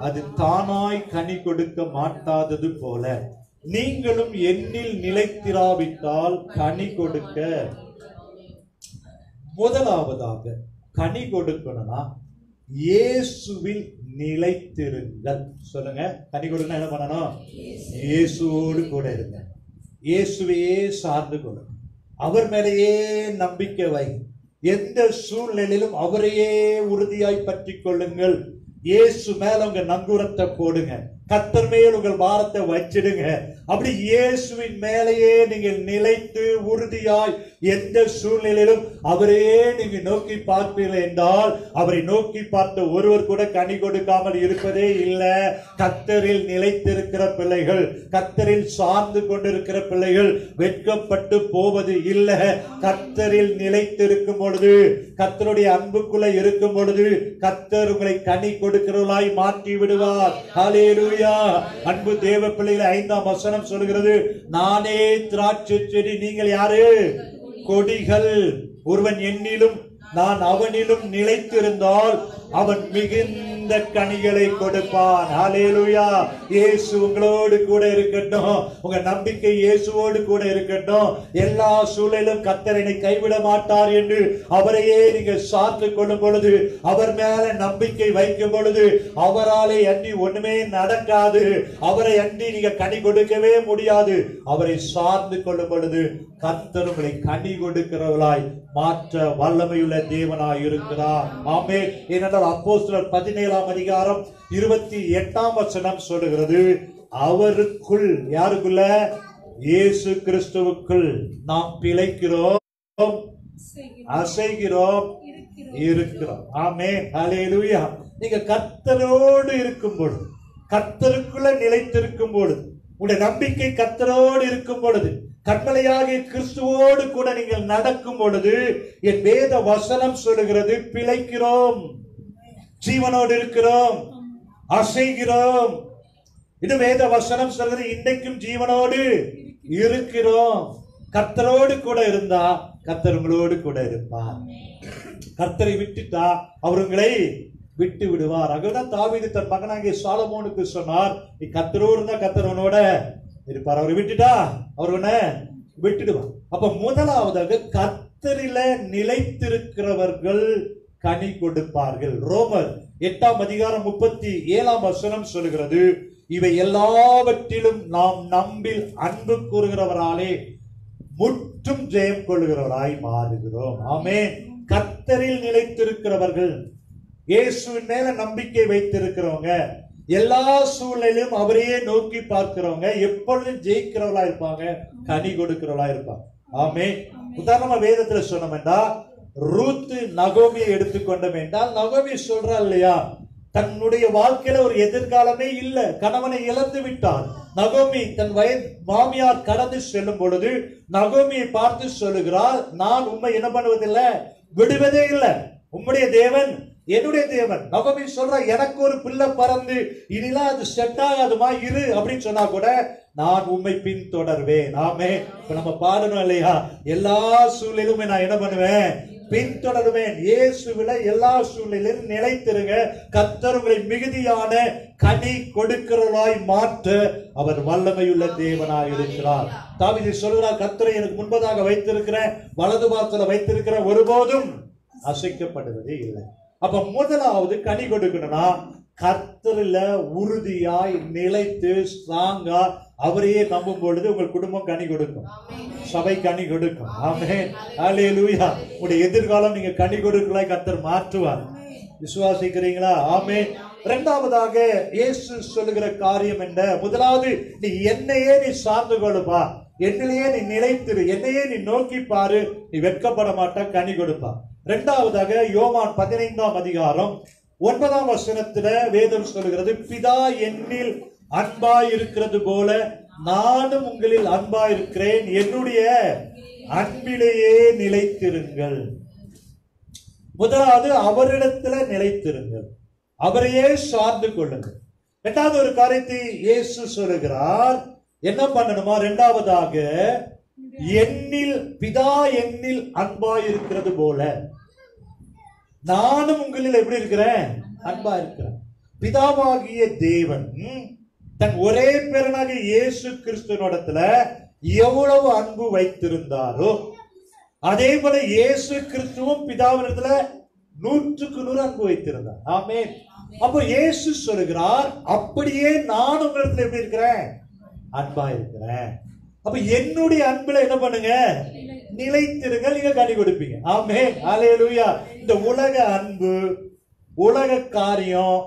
அது தானாய் கனி கொடுக்க மாட்டாதது போல நீங்களும் என்னில் நிலைத்திராவிட்டால் கனி கொடுக்க. முதலாவதாக கனி கொடுக்கணும்னா இயேசுவில் நிலைத்திருங்கள். சொல்லுங்க, கனி கொடுக்கணும் என்ன பண்ணணும்? இயேசுவோடு கூட இருங்க. இயேசுவையே சார்ந்து கொள்ளுங்க. அவர் மேலேயே நம்பிக்கை வை. எந்த சூழ்நிலையிலும் அவரையே உறுதியாய் பற்றி கொள்ளுங்கள். இயேசு மேல உங்க நங்கூரத்தை போடுங்க. கர்த்தர் மேல் உங்கள் பாரத்தை வச்சிடுங்க. அப்படி இயேசுவின் மேலேயே நீங்கள் நிலைத்து உறுதியாய் எந்த சூழ்நிலையிலும் அவரையே நீங்க நோக்கி பார்ப்பீர்கள் என்றால், அவரை நோக்கி பார்த்த ஒருவர் கூட கனி கொடுக்காமல் இருப்பதே இல்லை. கர்த்தரில் நிலைத்திருக்கிற பிள்ளைகள், கர்த்தரில் சார்ந்து கொண்டிருக்கிற பிள்ளைகள் வெட்கப்பட்டு போவது இல்லை. கர்த்தரில் நிலைத்திருக்கும் பொழுது, கர்த்தருடைய அன்புக்குள்ள இருக்கும் பொழுது கர்த்தர் உங்களை கனி கொடுக்கிறவர்களாய் மாற்றி விடுவார். ஹல்லேலூயா. அன்பு தேவ பிள்ளைகளை 5ஆம் வசனம் சொல்கிறது, நானே திராட்சை செடி, நீங்கள் யாரு? கொடிகள். ஒருவன் என்னிலும் நான் அவனிலும் நிலைத்திருந்தால் அவன் மிகுந்த கனிகளை கொடுப்பான். ஹல்லேலூயா. இயேசு உங்களோடு கூட இருக்கட்டும். உங்க நம்பிக்கை இயேசுவோடு கூட இருக்கட்டும். எல்லா சூழலிலும் கர்த்தர் என்னை கைவிட மாட்டார் என்று அவரையே நீங்க சார்ந்து கொள்ளும் பொழுது, அவர் மேல நம்பிக்கை வைக்கும் பொழுது, அவராலே அன்றி ஒண்ணுமே நடக்காது. அவரை அன்றி நீங்க கனி கொடுக்கவே முடியாது. அவரை சார்ந்து கொள்ளும் பொழுது கர்த்தர் உங்களை கனி கொடுக்கிறவர்களாய் மாற்ற வல்லமையுள்ள தேவனாய் இருக்கிறார். ஆமென். ஏனென்றால் அப்போஸ்தலர் 17ஆம் அதிகாரம் 28ஆம் வசனம் சொல்லுகிறது, அவருக்குள், யாருக்குள்ள? இயேசு கிறிஸ்துவுக்குள் நாம் பிழைக்கிறோம், அசைகிறோம், இருக்கிறோம். ஆமென், ஹல்லேலூயா. நீங்க கர்த்தரோடு இருக்கும் பொழுது, கர்த்தருக்குள்ள நிலைத்திருக்கும் பொழுது, உடைய நம்பிக்கை கர்த்தரோடு இருக்கும் பொழுது, கட்டளையாகிய கிறிஸ்துவோடு கூட நீங்கள் நடக்கும் பொழுது, என் வேத வசனம் சொல்லுகிறது, பிழைக்கிறோம், ஜீவனோடு இருக்கிறோம், அசைகிறோம். இது வேத வசனம் சொல்கிறது, இன்றைக்கும் ஜீவனோடு இருக்கிறோம். கர்த்தரோடு கூட இருந்தா கர்த்தர் உங்களோடு கூட இருப்பார். கர்த்தரை விட்டுட்டா அவர் உங்களை விட்டு விடுவார். அங்கதான் தாவீது தன் மகனாகிய சாலமோனுக்கு சொன்னார், நீ கர்த்தரோடு இருந்தா கர்த்தர் உன்னோட இருப்பார், அவரை விட்டுட்டா அவர் உன்னை விட்டுடுவார். அப்ப முதலாவதாக கர்த்தரில நிலைத்திருக்கிறவர்கள் கனி கொடுப்பார்கள். ரோமர் 8ஆம் அதிகாரம் 37ஆம் வசனம் சொல்லுகிறது, இவை எல்லாவற்றிலும் நாம் நம்பில் அன்பு கூறுகிறவராலே முற்றும் ஜெயம் கொள்கிறவராய் மாறுகிறோம். ஆமென். கர்த்தரில் நிலைத்திருக்கிறவர்கள், இயேசுவின் மேல நம்பிக்கை வைத்திருக்கிறவங்க, எல்லா சூழ்நிலையிலும் அவரையே நோக்கி பார்க்கிறவங்க எப்பொழுதும் ஜெயிக்கிறவளா இருப்பாங்க, கனி கொடுக்கிறவளா இருப்பாங்க. ஆமென். உதாரணமா வேதத்துல சொன்னோம் என்றால் ரூத் நகோமியை எடுத்துக்கொண்டோம் என்றால் நகோமி சொல்றா இல்லையா, தன்னுடைய வாழ்க்கையில ஒரு எதிர்காலமே இல்ல, கணவனை இழந்து விட்டார். நகோமி தன் வயது மாமியார் கடந்து செல்லும் பொழுது நகோமியை பார்த்து சொல்லுகிறார், நான் உண்மை என்ன பண்ணுவதில்லை, விடுவதே இல்லை, உம்முடைய தேவன் என்னுடைய தேவன். நகோமி சொல்ற, எனக்கு ஒரு பிள்ளை பறந்து இனிலாம் அது செட் ஆகாதுமா இரு அப்படின்னு சொன்னா கூட நான் உண்மை பின்தொடர்வேன். ஆமே. இப்ப நம்ம பாடணும் இல்லையா, எல்லா சூழ்நிலும் நான் என்ன பண்ணுவேன், பின்தொடருவேன். இயேசுவில எல்லா சூழ்நிலையிலும் நிலைத்திருங்க. கர்த்தர் உங்களை மிகுதியான கனி கொடுக்கிறவராய் மாற்ற அவர் வல்லமையுள்ள தேவனாய் இருக்கிறார். தாவீது சொல்கிறார், கர்த்தரை எனக்கு முன்பதாக வைத்திருக்கிறேன், வலது பாகத்துல வைத்திருக்கிறேன், ஒருபோதும் அசைக்கப்படுவதே இல்லை. அப்ப முதலாவது கனி கொடுக்கணும்னா கர்த்தரில உறுதியாய் நிலைத்து ஸ்ட்ராங்கா அவரையே நம்பும் பொழுது உங்கள் குடும்பம் கனி கொடுக்கும், சபை கனி கொடுக்கும். ஆமென். ஹல்லேலூயா. உங்களுடைய எதிர்காலம் நீங்க கனி கொடுக்கலாய் கர்த்தர் மாற்றுவார். விசுவாசிக்கிறீங்களா? ஆமென். இரண்டாவதாக இயேசு சொல்லுகிற காரியம் என்ன? முதலாவது, நீ என்னையே நீ சார்ந்து கொள்ளுப்பா, என்னையே நீ நிலைத்திரு, என்னையே நீ நோக்கி பாரு, நீ வெட்கப்பட மாட்டா, கனி கொடுப்பா. இரண்டாவதாக யோவான் 15ஆம் அதிகாரம் 9ஆம் வசனத்துல வேதம் சொல்லுகிறது, பிதா என்னில் அன்பாய் இருக்கிறது போல நானும் உங்களில் அன்பாய் இருக்கிறேன், என்னுடைய அன்பிலேயே நிலைத்திருங்கள். முதலாவது அவரிடத்துல நிலைத்திருங்கள், அவரையே சார்ந்து கொள்ளுங்கள். இரண்டாவது ஒரு காரியத்தை இயேசு சொல்லுகிறார், என்ன பண்ணணுமா? இரண்டாவதாக, என்னில் பிதா என்னில் அன்பாய் இருக்கிறது போல நானும் உங்களில் எப்படி இருக்கிறேன், அன்பா இருக்கிறேன். பிதாவாகிய தேவன் தன் ஒரே பேரனாகிய இயேசு கிறிஸ்துவினிடத்துல எவ்வளவு அன்பு வைத்திருந்தாரோ அதே போல இயேசு கிறிஸ்துவும் பிதாவினிடத்துல 100க்கு 100 அன்பு வைத்திருந்தார். ஆமென். அப்போ இயேசு சொல்லுகிறார், அப்படியே நான் உங்களிடத்துல எப்படி இருக்கிறேன், அன்பா இருக்கிறேன். அப்ப என்னுடைய அன்புல என்ன பண்ணுங்க, நிலைத்திருங்க, நீங்க கனி கொடுப்பீங்க. ஆமென். ஹல்லேலூயா. இந்த உலக அன்பு, உலக காரியம்,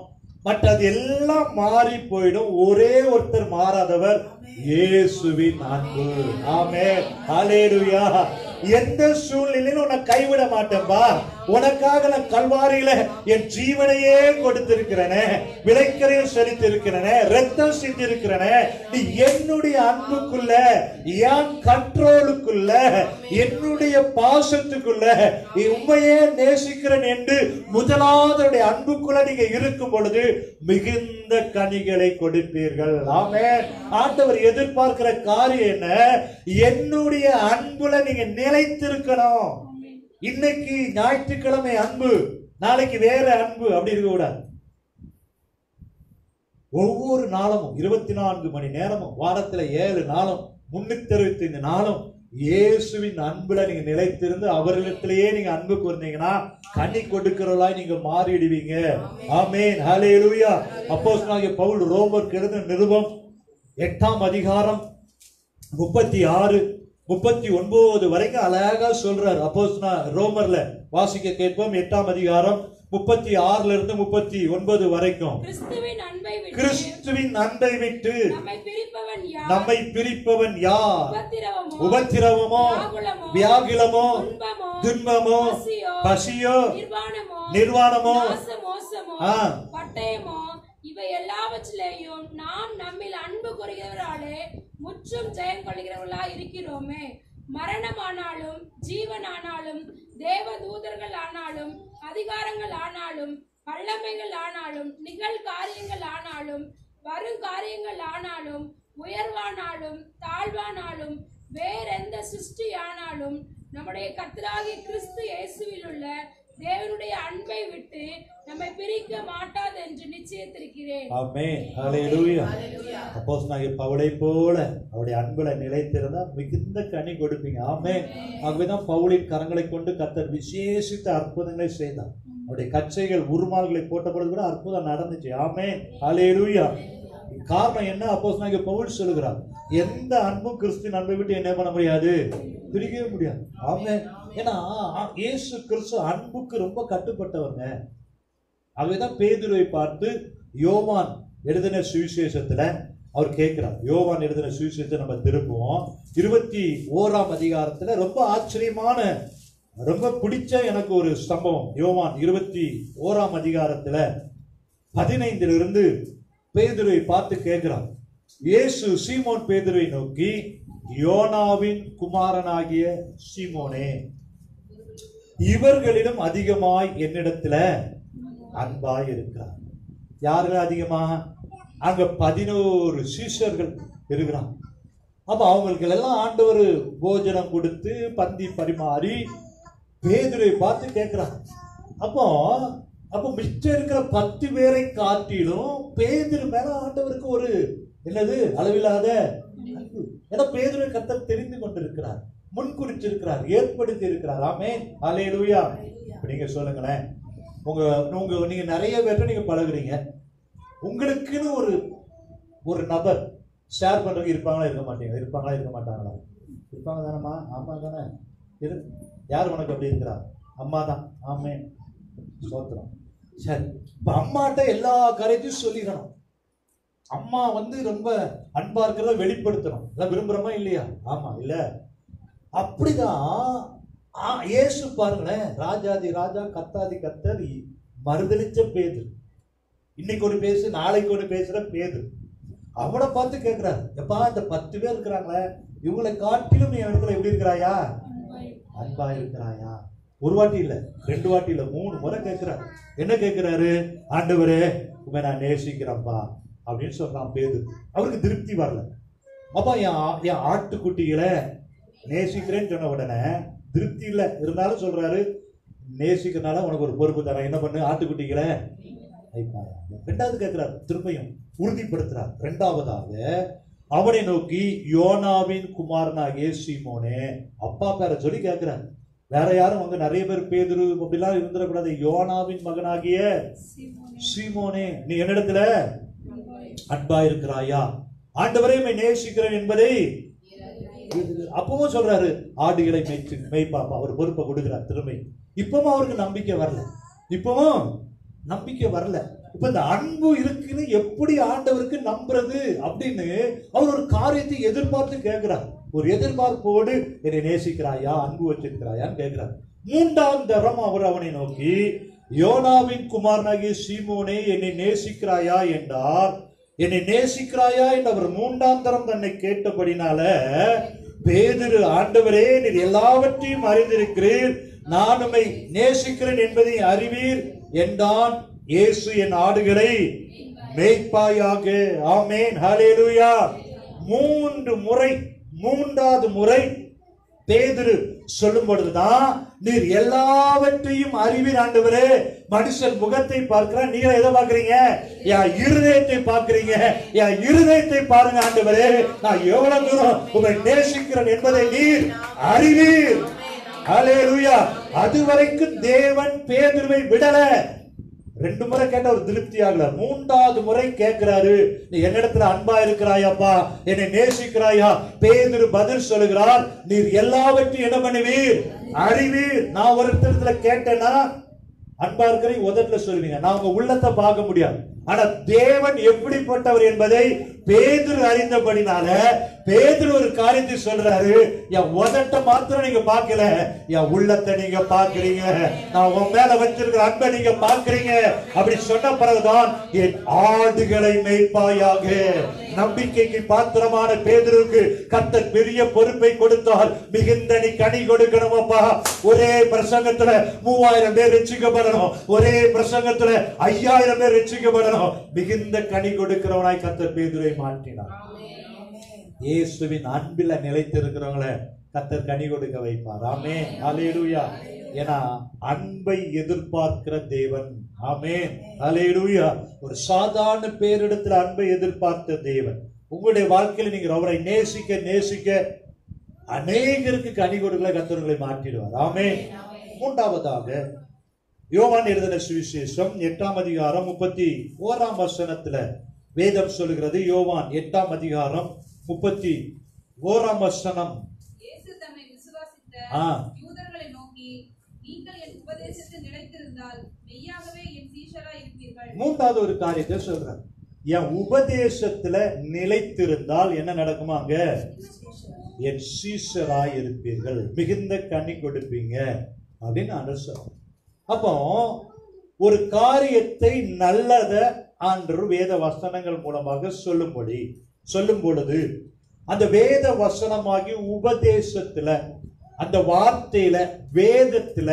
மற்றது எல்லாம் மாறி போயிடும். ஒரே ஒருத்தர் மாறாதவர், இயேசுவின் அன்பு. ஆமென். ஹல்லேலூயா. எந்த சூழ்நிலையிலும் உன்னை கைவிட மாட்டேன்பா, உனக்காக நான் கல்வாரியில என் ஜீவனையே கொடுத்திருக்கிறேனே, விலைக்கரையும் செலுத்திருக்கிறேனே, ரத்தம் செஞ்சிருக்கிறேனே, நீ என்னுடைய அன்புக்குள்ள, என் கண்ட்ரோலுக்குள்ள, என்னுடைய பாசத்துக்குள்ள உண்மையே நேசிக்கிறேன் என்று முதலாவது அன்புக்குள்ள நீங்க இருக்கும் பொழுது மிகுந்த கனிகளை கொடுப்பீர்கள். ஆமென். ஆண்டவர் எதிர்பார்க்கிற காரியம் என்ன, என்னுடைய அன்புல நீங்க நிலைத்திருக்கணும். இன்னைக்கு ஞாயிற்றுக்கிழமை அன்பு, நாளைக்கு வேற அன்பு, அப்படி இருக்க கூடாது. ஒவ்வொரு நாளும் 24 மணி நேரமும், வாரத்துல 7 நாளும் 365 நாளும் இயேசுவின் அன்புல நீங்க நிலைத்திருந்து அவர்களிடத்திலேயே நீங்க அன்பு கூர்ந்தீங்கன்னா கனி கொடுக்கிறவளாய் நீங்க மாறிடுவீங்க. ஆமென். ஹல்லேலூயா. அப்போஸ்தலனாகிய பவுல் ரோமருக்கு எழுதின நிருபம் 8ஆம் அதிகாரம் 36 39 வரைக்கும் அழகா சொல்றார். அப்போஸ்தலனாகிய ரோமர்ல வாசிக்க கேட்போம். 8ஆம் அதிகாரம் 36ல இருந்து 39 வரைக்கும். கிறிஸ்துவின் அன்பை விட்டு நம்மை பிரிப்பவன் யார்? உபத்திரவமோ, வியாகுலமோ, துன்பமோ, பசியோ, நிர்வாணமோ, பட்டயமோ, இவை எல்லாவற்றிலேயும் நாம் நம்மில் அன்பு கூறுகிறவர்களாலே முற்றும் ஜெயம் கொள்கிறவர்களாய் இருக்கிறோமே. மரணமானாலும் ஜீவனானாலும் தேவ தூதர்கள் ஆனாலும் அதிகாரங்கள் ஆனாலும் வல்லமைகள் ஆனாலும் நிகழ்காரியங்கள் ஆனாலும் வருங்காரியங்கள் ஆனாலும் உயர்வானாலும் தாழ்வானாலும் வேறெந்த சிருஷ்டி ஆனாலும் நம்முடைய கர்த்தராகிய கிறிஸ்து இயேசுவில் உள்ள தேவனுடைய அன்பை விட்டு நம்மை பிரிக்க மாட்டாது என்று நிச்சயித்திருக்கிறேன். ஆமென். ஹல்லேலூயா. அப்போஸ்தலனாகிய பவுலை போல அவருடைய அன்புல நிலைத்திருந்தா மிகுந்த கனி கொடுப்பீங்க. ஆமென். ஆகவேதான் பவுலின் கரங்களை கொண்டு கர்த்தர் விசேஷித்த அற்புதங்களை செய்தார். அவருடைய கச்சைகள் உருமால்களை போட்ட பொழுது கூட அற்புதம் நடந்துச்சு. ஆமென். ஹல்லேலூயா. காரணம் என்ன? அப்போஸ்தலனாகிய பவுல் சொல்லுகிறார், எந்த அன்பும் கிறிஸ்துவின் அன்பை விட்டு என்ன பண்ண முடியாது, பிரிக்கவே முடியாது. ஆமென். ஏன்னா இயேசு கிறிஸ்து அன்புக்கு ரொம்ப கட்டுப்பட்டவங்க. ஆகவேதான் பேதுருவை பார்த்து யோவான் எழுதின சுவிசேஷத்துல அவர் கேட்கிறார். யோவான் எழுதின சுவிசேஷத்தை நம்ம திருப்புவோம். 21ஆம் அதிகாரத்துல ரொம்ப ஆச்சரியமான, ரொம்ப பிடிச்ச எனக்கு ஒரு சம்பவம். யோவான் 21ஆம் அதிகாரத்துல 15 பேதுருவை பார்த்து கேட்கிறார். இயேசு சீமோன் பேதுருவை நோக்கி, யோனாவின் குமாரனாகிய சீமோனே, இவர்களிடம் அதிகமாய் என்னிடத்துல அன்பாய் இருக்கிறார். யார்கள் அதிகமா? அங்க 11 சீஷர்கள் இருக்கிறாங்க. அப்ப அவங்களுக்கு எல்லாம் ஆண்டவர் போஜனம் கொடுத்து பந்தி பரிமாறி பேதுருவை பார்த்து கேட்கிறார். அப்போ மிச்சம் இருக்கிற 10 பேரை காட்டிலும் பேதுரு மேல ஆண்டவருக்கு ஒரு என்னது அளவில்லாத அன்பு. ஏன்னா பேதுருவை கர்த்தர் தெரிந்து கொண்டிருக்கிறார், முன்குறிச்சிருக்கிறார், ஏற்படுத்தி இருக்கிறார். ஆமென், ஹல்லேலூயா. இப்ப நீங்க சொல்லுங்களேன், நீங்க நிறைய பேர்ட்ட நீங்க பழகுறீங்க, உங்களுக்குன்னு ஒரு நபர் ஷேர் பண்றதுக்கு இருப்பாங்களா இருக்க மாட்டீங்க? இருப்பாங்களா இருக்க மாட்டாங்களா? இருப்பாங்க தானம்மா? ஆமா தானே. யார் உனக்கு அப்படி இருக்கிறா? அம்மா தான். ஆமென், ஸ்தோத்திரம். சரி, இப்ப அம்மாட்ட எல்லா காரியத்தையும் சொல்லிடணும். அம்மா ரொம்ப அன்பா இருக்கிறத வெளிப்படுத்தணும். எல்லாம் விரும்புறோமா இல்லையா? ஆமா இல்ல? அப்படிதான் இயேசு பாருங்களேன், ராஜாதி ராஜா கர்த்தாதி கர்த்தர் மறுதலிச்ச பேதுரு. இன்னைக்கு ஒரு பேசு, நாளைக்கு ஒரு பேசுற பேதுரு. அவனை பார்த்து கேட்கிறார், எப்பா இந்த 10 பேர் இருக்கிறாங்களே, இவங்களை காட்டிலும் நீ இடத்துல எப்படி இருக்கிறாயா? அன்பா இருக்கிறாயா? ஒரு வாட்டி இல்ல, 2 வாட்டி இல்ல, 3 முறை கேட்கிறார். என்ன கேட்கிறாரு? ஆண்டவரே உங்க நான் நேசிக்கிறப்பா அப்படின்னு சொல்றான் பேதுரு. அவருக்கு திருப்தி வரல. அப்பா என் ஆட்டுக்குட்டிகளை நேசிக்கிறேன்னு சொன்ன உடனே திருப்தி இல்லை. இருந்தாலும் சொல்றாரு, நேசிக்கிறனால உனக்கு ஒரு பொறுப்பு தரேன், என்ன பண்ணு, ஆட்டுக்குட்டிகளை. 2வது கேட்கிறார், திரும்பியும் உறுதிப்படுத்துறார். 2வதாக அவனை நோக்கி, யோனாவின் குமாரனாகிய சீமோனே, அப்பா பேரை சொல்லி கேட்கிறார். வேற யாரும் நிறைய பேர் பேதுரு அப்படிலாம் இருந்துடக்கூடாது. யோனாவின் மகனாகிய சீமோனே, நீ என்னிடத்துல அன்பா இருக்கிறாயா? ஆண்டவரே நேசிக்கிறேன் என்பதை அப்பவும் சொல்றாரு, ஆடுகளை மேய்ப்பாப்பா. அவர் பொறுப்பை கொடுக்கிறார் திரும்பி. இப்பவும் அவருக்கு நம்பிக்கை வரல. இப்ப இந்த அன்பு இருக்குன்னு எப்படி ஆண்டவருக்கு நம்புறது அப்படின்னு அவர் ஒரு காரியத்தை எதிர்பார்த்து கேட்கிறார். ஒரு எதிர்பார்ப்போடு என்னை நேசிக்கிறாயா, அன்பு வச்சிருக்கிறாயான்னு கேட்கிறார். 3வது தரம் அவர் அவனை நோக்கி, யோனாவின் குமாரனாகிய சீமோனே, என்னை நேசிக்கிறாயா என்றார். என்னை நேசிக்கிறாயா என்று அவர் 3ஆம் தரம் தன்னை கேட்டபடினால பேதுரு, ஆண்டவரே நீர் எல்லாவற்றையும் அறிந்திருக்கிறீர், நான் உம்மை நேசிக்கிறேன் என்பதை அறிவீர் என்றான். இயேசு, என் ஆடுகளை மேய்ப்பாயாக. ஆமென், ஹல்லேலூயா. 3வது முறை பேதுரு சொல்லும் பொழுதுதான், நீர் எல்லாவற்றையும் அறிவீர் ஆண்டவரே. மனுஷன் முகத்தை பார்க்கிறார், நீங்க எதை பார்க்கிறீங்க? என் இருதயத்தை பார்க்கிறீங்க. என் இருதயத்தை பாருங்க ஆண்டவரே, நான் எவ்வளவு தூரம் உங்களை நேசிக்கிறேன் என்பதை நீர் அறிவீர். ஹல்லேலூயா. அதுவரைக்கும் தேவன் பேதுருவை விடல. 2 முறை கேட்ட ஒரு திருப்தி ஆகல. 3வது முறை கேட்கிறாரு, நீ என்னிடத்துல அன்பா இருக்கிறாயாப்பா, என்னை நேசிக்கிறாயா? பேதுரு பதில் சொல்லுகிறார், நீர் எல்லாவற்றையும் என்ன பண்ணுவீர்? அறிவீர். நான் ஒரு இடத்துல கேட்டேன்னா அன்பா இருக்கிற உதட்டுல சொல்லுவீங்க, நான் உங்க உள்ளத்தை பார்க்க முடியாது. ஆனா தேவன் எப்படிப்பட்டவர் என்பதை பேதுரு அறிந்தபடினால பேதுரு ஒரு காரியத்தை சொல்றாரு, என் உதட்ட மாத்திரம் நீங்க பார்க்கல, என் உள்ளத்தை நீங்க பார்க்கிறீங்க, நான் உன் மேல வச்சிருக்கிற அன்பை நீங்க பார்க்கிறீங்க. அப்படி சொன்ன பிறகுதான் என் ஆடுகளை மேய்ப்பாயாக. நம்பிக்கைக்கு பாத்திரமான பேதுருக்கு கர்த்தர் பெரிய பொறுப்பை கொடுத்தால், மிகுந்த நீ கனி கொடுக்கணும் அப்பா. ஒரே பிரசங்கத்துல 3000 பேர் ரட்சிக்கப்படணும், ஒரே பிரசங்கத்துல 5000 பேர் ரட்சிக்கப்படணும். மிகுந்த கனி கொடுக்கிறவனாய் கர்த்தர் பேதுரை மாற்றினார். இயேசுவின் அன்பில நிலைத்திருக்கிறவங்களை கர்த்தர் கனி கொடுக்க வைப்பார். ஆமென், ஹல்லேலூயா. ஏன்னா அன்பை எதிர்பார்க்கிற தேவன். ஆமென், ஹல்லேலூயா. ஒரு சாதாரண பேரிடத்தில் அன்பை எதிர்பார்த்த தேவன் உங்களுடைய வாழ்க்கையில நீங்க அவரை நேசிக்க நேசிக்க அநேகருக்கு கனி கொடுக்கல கர்த்தர்களை மாற்றிடுவார். ஆமென். 3வதாக யோவான் எழுதின சுவிசேஷம் 8ஆம் அதிகாரம் 31ஆம் வசனத்துல வேதம் சொல்லுகிறது. யோவான் 8ஆம் அதிகாரம் 31ஆம் வசனம். இயேசு தம்மை விசுவாசித்த யூதர்களை நோக்கி, நீங்கள் என் உபதேசத்தில் நிலைத்திருந்தால் மெய்யாகவே என் சீஷராய் இருப்பீர்கள். 3வது ஒரு காரியத்தை சொல்றார். என் உபதேசத்துல நிலைத்திருந்தால் என்ன நடக்குமாங்க? என் சீஷராய் இருப்பீர்கள், மிகுந்த கனி கொடுப்பீங்க அப்படின்னு அனுசரம். அப்போ ஒரு காரியத்தை நல்லத ஆண்டவர் வேத வசனங்கள் மூலமாக சொல்லும் பொழுது அந்த வேத வசனமாகி உபதேசத்துல, அந்த வார்த்தையில, வேதத்துல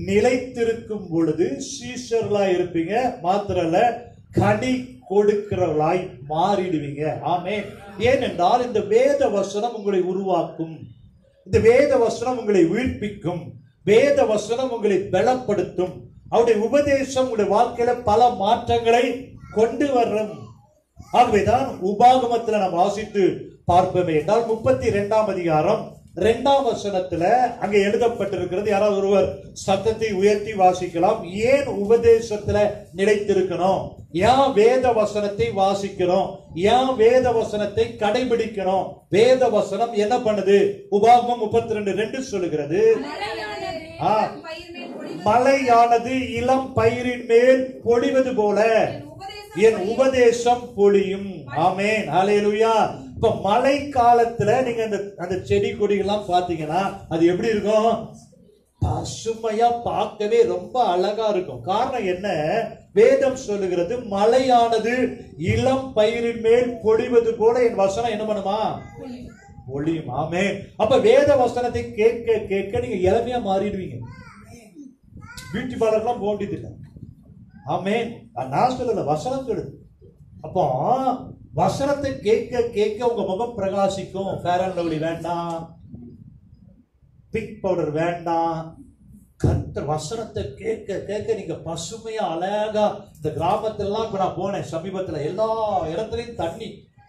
நிலைத்திருக்கும் பொழுது சீஷர்களாய் இருப்பீங்க. மாத்திரல்ல, கனி கொடுக்கிறவர்களாய் மாறிடுவீங்க. ஆமென். ஏனென்றால் இந்த வேத வசனம் உங்களை உருவாக்கும், இந்த வேத வசனம் உங்களை உயிர்ப்பிக்கும், வேத வசனம் உங்களை பலப்படுத்தும். அவருடைய உபதேசம் உங்களுடைய வாழ்க்கையில பல மாற்றங்களை கொண்டு வரும். ஆகவேதான் உபாகமத்தில் நாம் வாசித்து பார்ப்போமே என்றால் 32ஆம் அதிகாரம் 2ஆம் வசனத்துல அங்க எழுதப்பட்டிருக்கிறது. யாராவது ஒருவர் சத்தத்தை உயர்த்தி வாசிக்கலாம். ஏன் உபதேசத்துல நிலைத்திருக்கணும்? ஏன் வேத வசனத்தை வாசிக்கிறோம்? ஏன் வேத வசனத்தை கடைபிடிக்கணும்? வேத வசனம் என்ன பண்ணுது? உபாகமம் 32:2 சொல்லுகிறது, மழையானது இளம் பயிரின் மேல் பொழிவது போல என் உபதேசம் பொழியும். ஆமென். ஹல்லேலூயா. இப்ப மழை காலத்துல நீங்க அந்த செடி கொடிகள்லாம் பாத்தீங்கன்னா அது எப்படி இருக்கும்? பசுமையா, பார்க்கவே ரொம்ப அழகா இருக்கும். காரணம் என்ன? வேதம் சொல்லுகிறது, மழையானது இளம் பயிரின் மேல் பொழிவது போல என் வசனம் என்ன பண்ணுமா? பொழியும். ஆமென். அப்ப வேத வசனத்தை கேட்க கேட்க நீங்க இளமையா மாறிடுவீங்க. பியூட்டி பார்லர்லாம் போக வேண்டியது இல்லை. ஆமென். நான் சொல்லல, வசனம் சொல்லுது. அப்போ வசனத்தை கேட்க கேட்க உங்க முகம் பிரகாசிக்கும். ஃபேர் அண்ட் லவ்லி வேண்டாம், பிங்க் பவுடர் வேண்டாம். கர்த்தர் வசனத்தை கேட்க கேட்க நீங்க பசுமையா அழகா, இந்த கிராமத்திலாம் இப்ப நான் போனேன் சமீபத்துல, எல்லா இடத்துலயும் தண்ணி,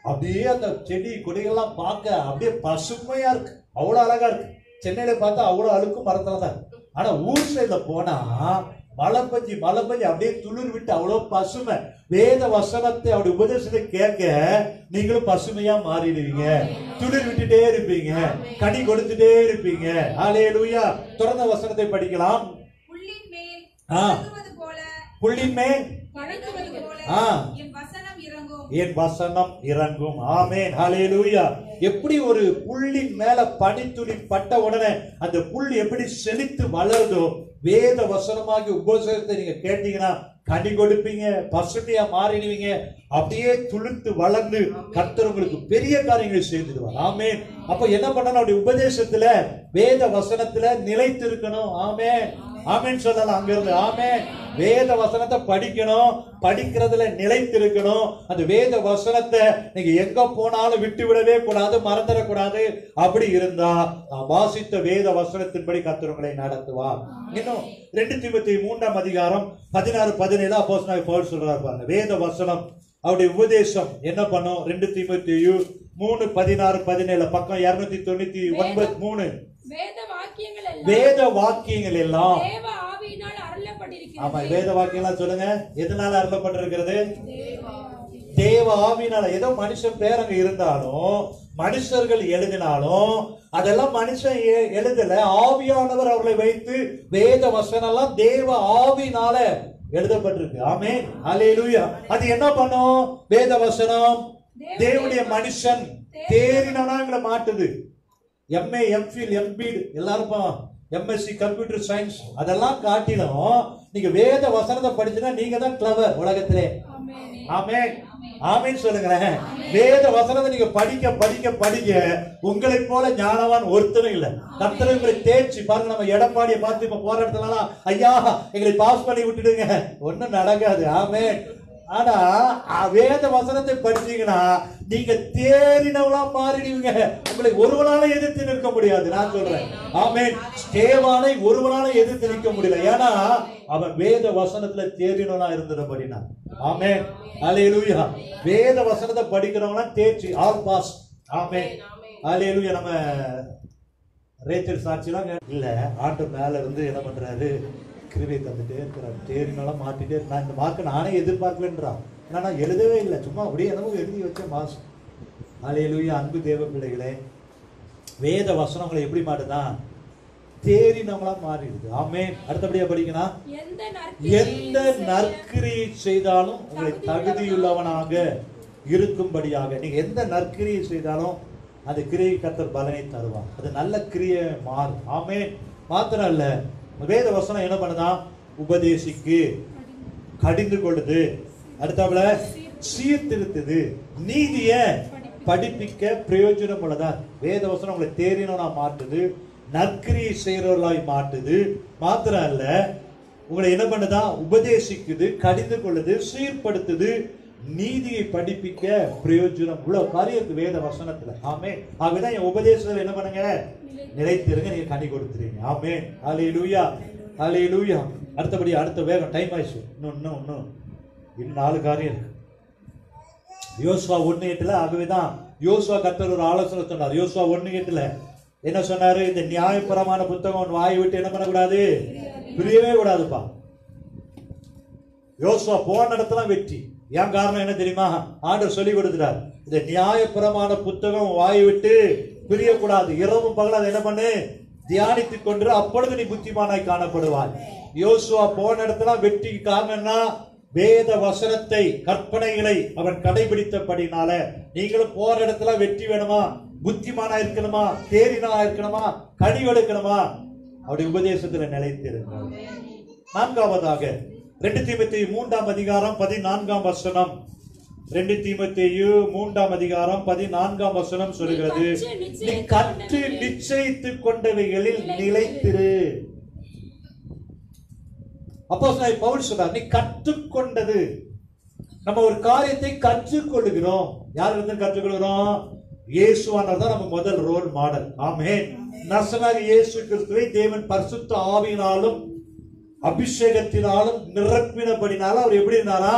அப்படியே அந்த செடி கொடிகள்லாம் பார்க்க அப்படியே பசுமையா இருக்கு, அவ்வளவு அழகா இருக்கு. சென்னையில பார்த்தா அவ்வளவு அழுக்கும் மரத்துல தான். ஆனா ஊர் சைடுல போனா மழை பஞ்சி அப்படியே துளிர் விட்டு அவ்வளவு பசுமை. வேத வசனத்தை அவருடைய உபதேசத்தை கேட்க நீங்களும் பசுமையா மாறிடுவீங்க, துளிர் விட்டுட்டே இருப்பீங்க, கனி கொடுத்துட்டே இருப்பீங்க. ஹல்லேலூயா. தொடர்ந்த வசனத்தை படிக்கலாம். புல்லின் மேல் என் வசனம் இறங்கும். ஆமென். ஹல்லேலூயா. எப்படி ஒரு புல்லின் மேல பனித்துளி பட்ட உடனே அந்த புல் எப்படி செழித்து வளருதோ, வேத வசனமாகி உபதேசத்தை நீங்க கேட்டீங்கன்னா கனி கொடுப்பீங்க, பசுமையா மாறிடுவீங்க, அப்படியே துளிர்த்து வளர்ந்து கர்த்தர் உங்களுக்கு பெரிய காரியங்களை செய்துடுவார். ஆமென். அப்ப என்ன பண்ணணும்? அப்படி உபதேசத்துல, வேத வசனத்துல நிலைத்து இருக்கணும். ஆமென். ஆமென் சொல்லலாம் அங்க இருந்து. ஆமென். வேத வசனத்தை படிக்கணும், படிக்கிறதுல நிலைத்திருக்கணும். அந்த வேத வசனத்தை நீங்க எங்க போனாலும் விட்டு விடவே கூடாது, மறந்துடக்கூடாது. அப்படி இருந்தா நான் வாசித்த வேத வசனத்தின்படி கர்த்தர் உங்களை நடத்துவார். இன்னும் 2 தீமோத்தேயு 3ஆம் அதிகாரம் 16-17 அப்போஸ்தலனாகிய பவுல் சொல்றாரு பாருங்க. வேத வசனம் அவருடைய உபதேசம் என்ன பண்ணும்? 2 தீமோத்தேயு 3:16-17 பக்கம் 299-3. வேத வாக்கியங்கள் எல்லாம் ஆமா, வேத வாக்கியங்கள் சொல்லுங்க. எதனால அருளப்பட்டிருக்கிறது? தேவ ஆவியினால. ஏதோ மனுஷன் பேர் அங்க இருந்தாலும், மனுஷர்கள் எழுதினாலும் அதெல்லாம் மனுஷன் எழுதல, ஆவியானவர் அவர்களை வைத்து வேத வசனம் எல்லாம் தேவ ஆவியினால எழுதப்பட்டிருக்கு. ஆமென். ஹல்லேலூயா. அது என்ன பண்ணும்? வேத வசனம் தேவனுடைய மனுஷன் தேறினவனா மாட்டுது. MA, MPhil, MBed எல்லாரும் MSc கம்ப்யூட்டர் சயின்ஸ் அதெல்லாம் காட்டிலும் நீங்க வேத வசனத்தை படிச்சுனா நீங்க தான் கிளவர் உலகத்திலே. ஆமென். ஆமென் சொல்லுங்களேன். வேத வசனத்தை நீங்க படிக்க படிக்க படிக்க உங்களை போல ஞானவான் ஒருத்தரும் இல்ல. கர்த்தர் உங்களை தேர்ச்சி பாருங்க. நம்ம எடப்பாடியை பார்த்து இப்ப போற இடத்துலலாம் ஐயா எங்களை பாஸ் பண்ணி விட்டுடுங்க, ஒன்னும் நடக்காது. ஆமென். ஆனா வேத வசனத்தை படிச்சீங்கன்னா நீங்க தேறினவளா மாறிடுவீங்க. உங்களை ஒருவனால எதிர்த்து நிற்க முடியாது. நான் சொல்றேன். ஆமென். ஸ்தேவானை ஒருவனால எதிர்த்து நிற்க முடியல. ஏன்னா அவன் வேத வசனத்துல தேறினவனா இருந்தபடினா. ஆமென். ஹல்லேலூயா. வேத வசனத்தை படிக்கிறவனா தேர்ச்சி, ஆல் பாஸ். ஆமென். ஹல்லேலூயா. நம்ம ரேச்சல் சாட்சிலாம் இல்ல, ஆண்டு மேல இருந்து என்ன பண்றாரு? கிருபை தந்துட்டே இருக்கிறார். தேறினாலும் மாட்டிட்டே. நான் இந்த மார்க்கை நானே எதிர்பார்க்கலன்றான். ஏன்னா நான் எழுதவே இல்லை, சும்மா அப்படியே என்னமோ எழுதி வச்ச மாஸ். ஹல்லேலூயா. அன்பு தேவ பிள்ளைகளே, வேத வசனங்களை எப்படி மாட்டுதான்? தேறினவங்களா மாறிடுது. ஆமென். அடுத்தபடியா படிக்கணும், எந்த நற்கிரியை செய்தாலும் உங்களை தகுதியுள்ளவனாக இருக்கும்படியாக. நீங்க எந்த நற்கிரியை செய்தாலும் அந்த கிரியை கர்த்தர் பலனை தருவார். அது நல்ல கிரியை மாறும். ஆமென். மாத்திரம் இல்ல, வேத வசனம் என்ன பண்ணுதான், உபதேசிக்கு, கடிந்து கொள்ளுது, அடுத்தாப்புல சீர்திருத்துது, நீதிய படிப்பிக்க பிரயோஜனம் உள்ளதா. வேத வசனம் உங்களை தேறினவனா மாட்டுது, நற்கிரியை செய்யறவர்களாய் மாட்டுது. மாத்திரம் அல்ல, உங்களை என்ன பண்ணுதா, உபதேசிக்குது, கடிந்து கொள்ளுது, சீர்படுத்துது, நீதியை படிப்பிக்க பிரயோஜனம் உள்ள காரியம் வேத வசனத்துல. ஆமே. ஆகவேதான் என் உபதேசத்துல என்ன பண்ணுங்க, நிலைத்திருங்க, நீங்க கனி கொடுத்துறீங்க. ஆமே. ஹல்லேலூயா, ஹல்லேலூயா. அடுத்தபடி அடுத்த வேகம், டைம் ஆயிடுச்சு. இன்னும் 4 காரியம் இருக்கு. யோசுவா 1:8. ஆகவேதான் யோசுவா கர்த்தர் ஒரு ஆலோசனை சொன்னார். யோசுவா 1:8 என்ன சொன்னாரு, இந்த நியாயப்பிரமாண புத்தகம் வாய் விட்டு என்ன பண்ணக்கூடாது, பிரியவே கூடாதுப்பா. யோசுவா போன இடத்துல வெற்றி. ஏன் காரணம் என்ன தெரியுமா, ஆண்டவர் சொல்லி கொடுத்துட்டார், இந்த நியாயப்பிரமாண புத்தகம் வாய் விட்டு பிரியக்கூடாது. இரவும் பகலும் அதை என்ன பண்ணு, தியானித்துக் கொண்டு, அப்பொழுது நீ புத்திமானாய் காணப்படுவாய். யோசுவா போன இடத்துல வெற்றிக்கு காரணம்னா வேத வசனத்தை, கற்பனைகளை அவன் கடைபிடித்தபடினால. நீங்களும் போற இடத்துல வெற்றி வேணுமா, புத்திமானா இருக்கணுமா, தேறினா இருக்கணுமா, கனி எடுக்கணுமா, அவருடைய உபதேசத்துல நிலைத்திருங்கள். 4வதாக 2 தீமோத்தேயு 3ஆம் அதிகாரம் 14ஆம் வசனம். 2 தீமோத்தேயு 3ஆம் அதிகாரம் 14ஆம் வசனம் சொல்கிறது, நீ கற்று நிச்சயித்துக் கொண்டவைகளில் நிலைத்திரு. அப்போஸ்தலனாகிய பவுல் சொல்றார், நீ கற்றுக்கொண்டது. நம்ம ஒரு காரியத்தை கற்றுக்கொள்கிறோம். யாரிலிருந்து கற்றுக்கொள்கிறோம், இயேசுவானவர் தான் நம்ம முதல் ரோல் மாடல். ஆமென். நசராகிய இயேசு கிறிஸ்துவை தேவன் பரிசுத்த ஆவியினாலும் அபிஷேகத்தினாலும் நிரப்பினபடினால அவர் எப்படி இருந்தாரா,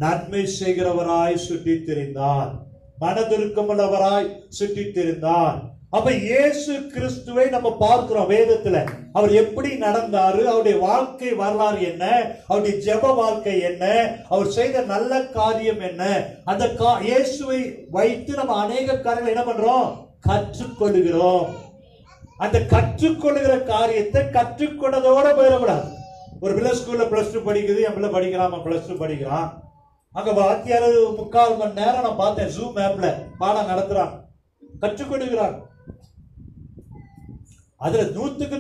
நன்மை செய்கிறவராய் சுற்றித் திரிந்தார், மனதுருக்கமுள்ளவராய் சுற்றித் திரிந்தார். அப்ப இயேசு கிறிஸ்துவை நம்ம பார்க்கிறோம் வேதத்துல. அவர் எப்படி நடந்தாரு, அவருடைய வாழ்க்கை வரலாறு என்ன, அவருடைய ஜெப வாழ்க்கை என்ன, அவர் செய்த நல்ல காரியம் என்ன, அந்த இயேசுவை வைத்து நம்ம அநேக காரியங்களை என்ன பண்றோம், கற்றுக்கொள்கிறோம். அந்த கற்றுக்கொள்கிற காரியத்தை கற்றுக்கொண்டதோட போயிடக்கூடாது. ஒரு பிள்ளை ஸ்கூல்ல +2 படிக்குது, என் பிள்ளை படிக்கிறான், +2 படிக்கிறான். அங்க வாத்தியார் 3/4 மணி நேரம் நான் பார்த்தேன், ஜூம் ஆப்ல பாடம் நடத்துறான், கற்றுக்கொடுக்கிறான். அதுல 100%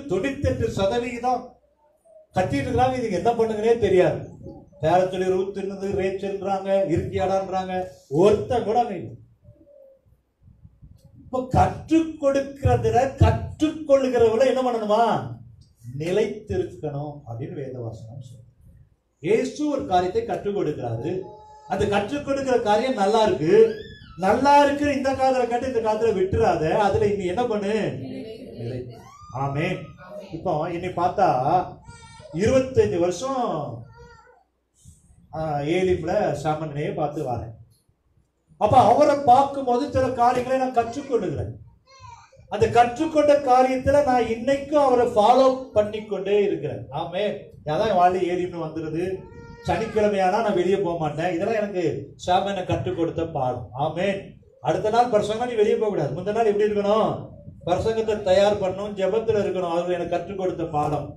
கத்திட்டு இருக்கிறாங்க. இதுக்கு என்ன பண்ணுங்கன்னே தெரியாது. பேரத்தொழில் ரூத்துன்றது ரேச்சல்ன்றாங்க, இருக்கியாடான்றாங்க, ஒருத்தன் கூட இப்ப கற்றுக் கொடுக்கிறதுல கற்றுக்கொள்ளுகிறவள என்ன பண்ணணுமா, நிலைத்திருக்கணும் அப்படின்னு வேதவாசனம் சொல்லுது. இயேசு ஒரு காரியத்தை கற்றுக் கொடுக்கிறாரு. அந்த கற்றுக் கொடுக்கிற காரியம் நல்லா இருக்கு, நல்லா இருக்கு, இந்த காலத்துல கட்டு இந்த காலத்துல விட்டுறாத, அதுல இன்னும் என்ன பண்ணு, நிலை. ஆமென். இப்போ இன்னை பார்த்தா 25 வருஷம் ஏலிம்ல சாமனையே பார்த்து வரேன். அப்ப அவரை பார்க்கும் போது சில காரியங்களை நான் கற்றுக்கொள்ளுகிறேன். அந்த கற்றுக்கொண்ட காரியத்துல நான் இன்னைக்கும் அவரை ஃபாலோ பண்ணி கொண்டே இருக்கிறேன். ஆமென். அதான் வாழ்க்கை ஏலிம்னு வந்துருது. சனிக்கிழமையானா நான் வெளியே போக மாட்டேன். இதெல்லாம் எனக்கு சாமனை கற்றுக் கொடுத்த பாடம். ஆமென். அடுத்த நாள் பிரசங்கம் நீ வெளியே போக கூடாது. முந்தின நாள் எப்படி இருக்கணும், பிரசங்கத்தை தயார் பண்ணணும், ஜெபத்துல இருக்கணும். அது எனக்கு கற்றுக் கொடுத்த பாடம்.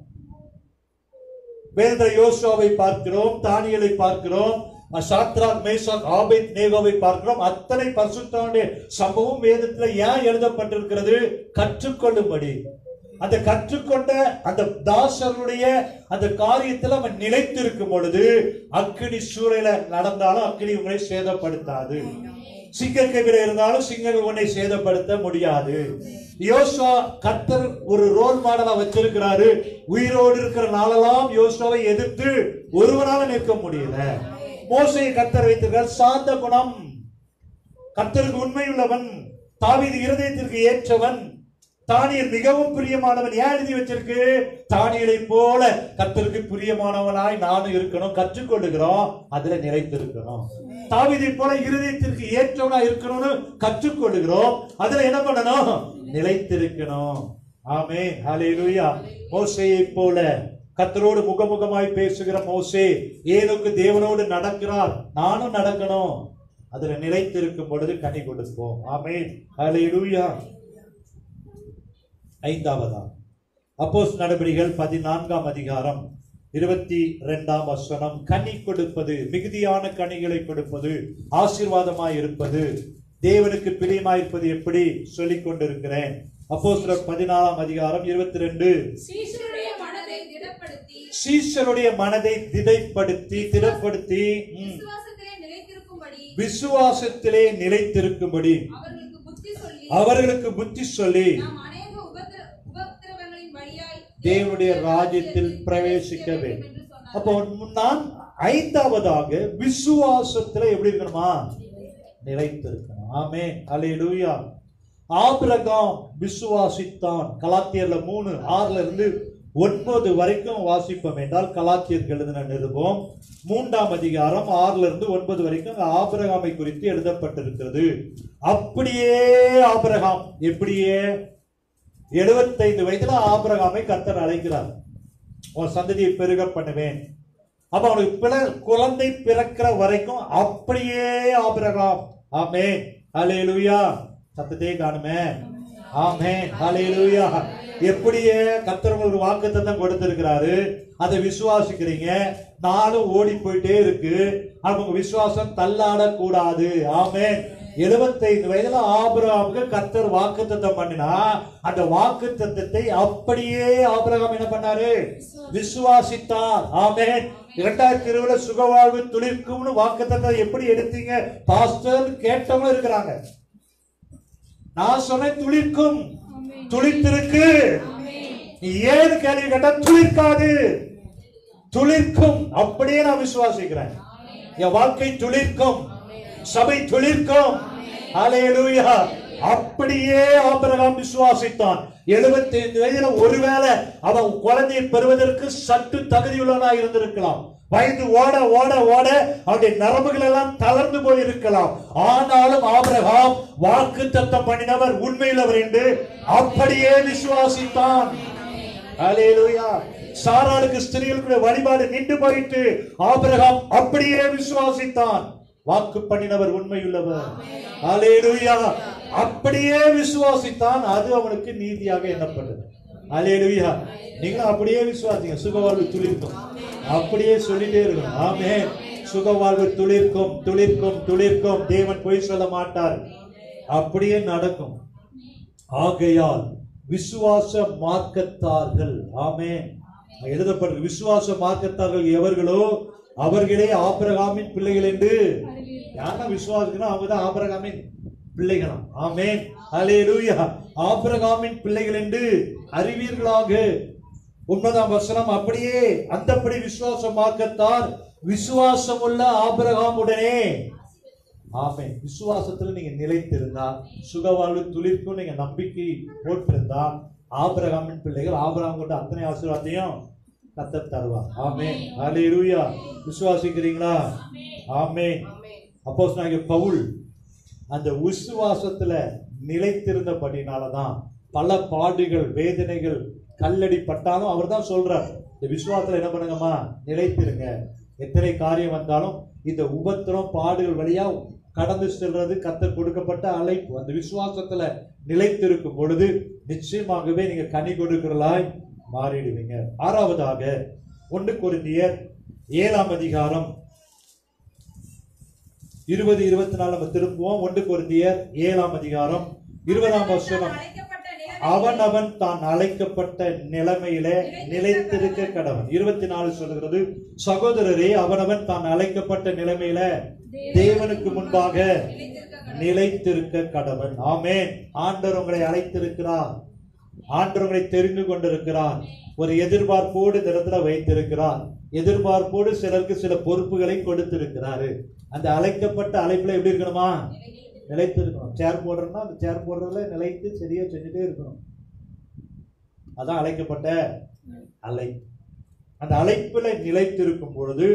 வேதத்துல யோசுவாவை பார்க்கிறோம், தானியேலை பார்க்கிறோம், சாத்ராக் மேஷாக் ஆபேத்நேகோவை பார்க்கிறோம். அத்தனை பரிசுத்தருடைய சம்பவம் வேதத்துல ஏன் எழுதப்பட்டிருக்கிறது, கற்றுக்கொள்ளும்படி. அந்த கற்றுக்கொண்ட அந்த தாசருடைய அந்த காரியத்தில் அவன் நிலைத்திருக்கும் பொழுது அக்கினி சூறையில நடந்தாலும் அக்கினி உங்களை சேதப்படுத்தாது, சிங்கக்கவில இருந்தாலும் சிங்கங்கள் உன்னை சேதப்படுத்த முடியாது. யோசுவா கர்த்தர் ஒரு ரோல் மாடலா வச்சிருக்கிறாரு. உயிரோடு இருக்கிற நாளெல்லாம் யோசுவாவை எதிர்த்து ஒருவனால நிற்க முடியல. மோசேயை கர்த்தர் வைத்திருக்கிறார், சாந்த குணம், கர்த்தருக்கு உண்மையுள்ளவன், தாவீது இருதயத்திற்கு ஏற்றவன், தானியேல் மிகவும் பிரியமானவன். ஏன் எழுதி வச்சிருக்கு, தானியேலை போல கர்த்தருக்கு பிரியமானவனாய் நானும் இருக்கணும், கற்றுக்கொள்ளுகிறோம், அதுல நிலைத்திருக்கணும். தாவீதை போல இருதயத்திற்கு ஏற்றவனா இருக்கணும்னு கற்றுக்கொள்ளுகிறோம், அதுல என்ன பண்ணணும், நிலைத்திருக்கணும். ஆமென். ஹல்லேலூயா. மோசேயை போல கர்த்தரோடு முகமுகமாய் பேசுகிற மோசே ஏனோக்கு தேவனோடு நடக்கிறார், நானும் நடக்கணும், அதுல நிலைத்திருக்கும் பொழுது கனி கொடுப்போம். ஆமென். ஹல்லேலூயா. 5வதா அப்போஸ்தலர் நடபடிகள் 14ஆம் அதிகாரம் 22ஆம் வசனம். கனி கொடுப்பது, மிகுதியான கனிகளை கொடுப்பது, ஆசீர்வாதமாய் இருப்பது, தேவனுக்கு பிரியமாயிருப்பது எப்படி சொல்லிக் கொண்டிருக்கிறேன். அப்போஸ்தலர் 14ஆம் அதிகாரம் 22. சீஷருடைய மனதை திடப்படுத்தி விசுவாசத்திலே நிலைத்திருக்கும்படி அவர்களுக்கு புத்தி சொல்லி தேவனுடைய ராஜ்யத்தில் பிரவேசிக்க வேண்டும். அப்போ நான் 5வதாக விசுவாசத்துல எப்படி இருக்கணுமா? நிலைத்திருக்கணும். ஆமென், அல்லேலூயா. ஆபிரகாம் விசுவாசித்தான். கலாத்தியர்ல 3:6 வரைக்கும் வாசிப்போம் என்றால் கலாத்தியருக்கு எழுதின நிருபம் 3ஆம் அதிகாரம் 6 வரைக்கும் ஆபிரகாமை குறித்து எழுதப்பட்டிருக்கிறது. அப்படியே ஆபிரகாம் எப்படியே 75 வயதுல ஆபிரகாமை கர்த்தர் அழைக்கிறார். உன் சந்ததியை பெருக பண்ணுவேன். அப்ப அவனுக்கு குழந்தை பிறக்கிற வரைக்கும் அப்படியே ஆபிரகாம். ஆமென், அல்லேலூயா. சத்தத்தை காணுமே. ஆமென், அல்லேலூயா. எப்படியே கர்த்தர் உங்களுக்கு வாக்குத்தத்தம் கொடுத்திருக்கிறாரு, அதை விசுவாசிக்கிறீங்க. நாளும் ஓடி போயிட்டே இருக்கு. அவங்க விசுவாசம் தள்ளாடக்கூடாது. ஆமென். 75 வயதுல ஆபிரகாமுக்கு கர்த்தர் வாக்குத்தத்தம் பண்ணினா அந்த வாக்குத்தத்தத்தை அப்படியே ஆபிரகாம் என்ன பண்ணாரு? விசுவாசித்தார். ஆமென். 2020 சுகவாழ்வு துளிர்க்கும்னு வாக்குத்தத்தம் எப்படி எடுத்தீங்க பாஸ்டர் கேட்டவங்க இருக்கிறாங்க. நான் சொன்னேன் துளிர்க்கும், துளிர்த்திருக்கு. ஏன்னு கேள்வி கேட்டா துளிர்க்காது, துளிர்க்கும். அப்படியே நான் விசுவாசிக்கிறேன். என் வாழ்க்கை துளிர்க்கும், சபை துளிர்க்கும். அல்லேலூயா. அப்படியே ஆபிரகாம் விசுவாசித்தான். 75 வயதுல ஒருவேளை அவன் குழந்தையை பெறுவதற்கு சற்று தகுதியுள்ளவனா இருந்திருக்கலாம். வயது ஓட ஓட ஓட அவருடைய நரம்புகள் எல்லாம் தளர்ந்து போயிருக்கலாம். ஆனாலும் ஆபிரகாம் வாக்குத்தத்தம் பண்ணினவர் உண்மையிலவர் என்று அப்படியே விசுவாசித்தான். அல்லேலூயா. சாராளுக்கு ஸ்திரீகளுடைய வழிபாடு நின்று போயிட்டு ஆபிரகாம் அப்படியே விசுவாசித்தான். வாக்கு பண்ணினவர் உண்மையுள்ளவர். அல்லேலூயா. அப்படியே விசுவாசித்தான். அது அவனுக்கு நீதியாக எண்ணப்பட்டது. அல்லேலூயா. நீங்களும் அப்படியே விசுவாசிங்க. சுகவாழ்வு துளிர்க்கும். அப்படியே சொல்லிட்டே இருக்கணும். ஆமென். சுகவாழ்வு துளிர்க்கும், துளிர்க்கும், துளிர்க்கும். தேவன் பொய் சொல்ல மாட்டார். அப்படியே நடக்கும். ஆகையால் விசுவாச மார்க்கத்தார்கள். ஆமென். எழுதப்பட்ட விசுவாச மார்க்கத்தார்கள் எவர்களோ அவர்களே ஆபிரகாமின் பிள்ளைகள் என்று. யாரா விசுவாசிக்கணும் அவங்க தான் ஆபிரகாமின் பிள்ளைகளாம். ஆமென், அல்லேலூயா. ஆபிரகாமின் பிள்ளைகள் என்று அறிவீர்களாக. 9ஆம் வசனம். அப்படியே அந்தப்படி விசுவாச மார்க்கத்தார் விசுவாசம் உள்ள ஆபிரகாமுடனே. ஆமென். விசுவாசத்துல நீங்க நிலைத்திருந்தா, சுகவாழ்வு துளிர்க்கும் நீங்க நம்பிக்கை போட்டிருந்தா, ஆபிரகாமின் பிள்ளைகள். ஆபிரகாம் கொண்ட அத்தனை ஆசீர்வாதத்தையும் கர்த்தர் தருவார். ஆமென், அல்லேலூயா. விசுவாசிக்கிறீங்களா? ஆமென். அப்போஸ்தலனாகிய பவுல் அந்த விசுவாசத்துல நிலைத்திருந்தபடினாலதான் பல பாடுகள், வேதனைகள், கல்லடி பட்டாலும் அவர் தான் சொல்றார், இந்த விசுவாசத்துல என்ன பண்ணுங்கம்மா? நிலைத்திருங்க. எத்தனை காரியம் வந்தாலும் இந்த உபத்திரம் பாடுகள் வழியா கடந்து செல்றது கர்த்தர் கொடுக்கப்பட்ட அழைப்பு. அந்த விசுவாசத்துல நிலைத்திருக்கும் பொழுது நிச்சயமாகவே நீங்க கனி கொடுக்கிறலாய் மாறிடுவீங்க. 6வதாக 1 கொரிந்தியர் 7ஆம் அதிகாரம் 20-24 நம்ம திருப்புவோம். 1 கொரிந்தியர் 7ஆம் அதிகாரம் 20ஆம் வசனம். அவன் தான் அழைக்கப்பட்ட நிலைமையிலே நிலைத்திருக்க கடவன். 24 சொல்கிறது, சகோதரரே அவனவன் தான் அழைக்கப்பட்ட நிலைமையில தேவனுக்கு முன்பாக நிலைத்திருக்க கடவன். ஆமென். ஆண்டவர் உங்களை அழைத்திருக்கிறார். ஆண்டவர் உங்களை தெரிந்து கொண்டிருக்கிறார். ஒரு எதிர்பார்ப்போடு இந்த இடத்துல வைத்திருக்கிறார். எதிர்பார்ப்போடு சிலருக்கு சில பொறுப்புகளை கொடுத்திருக்கிறாரு. அந்த அழைக்கப்பட்ட அழைப்புல எப்படி இருக்கணுமா? நிலைத்து இருக்கணும். சேர் போடுறோம்னா அந்த சேர் போடுறதுல நிலைத்து சரியா செஞ்சுட்டே இருக்கணும். அதான் அழைக்கப்பட்ட அழைப்பு. அந்த அழைப்புல நிலைத்திருக்கும் பொழுது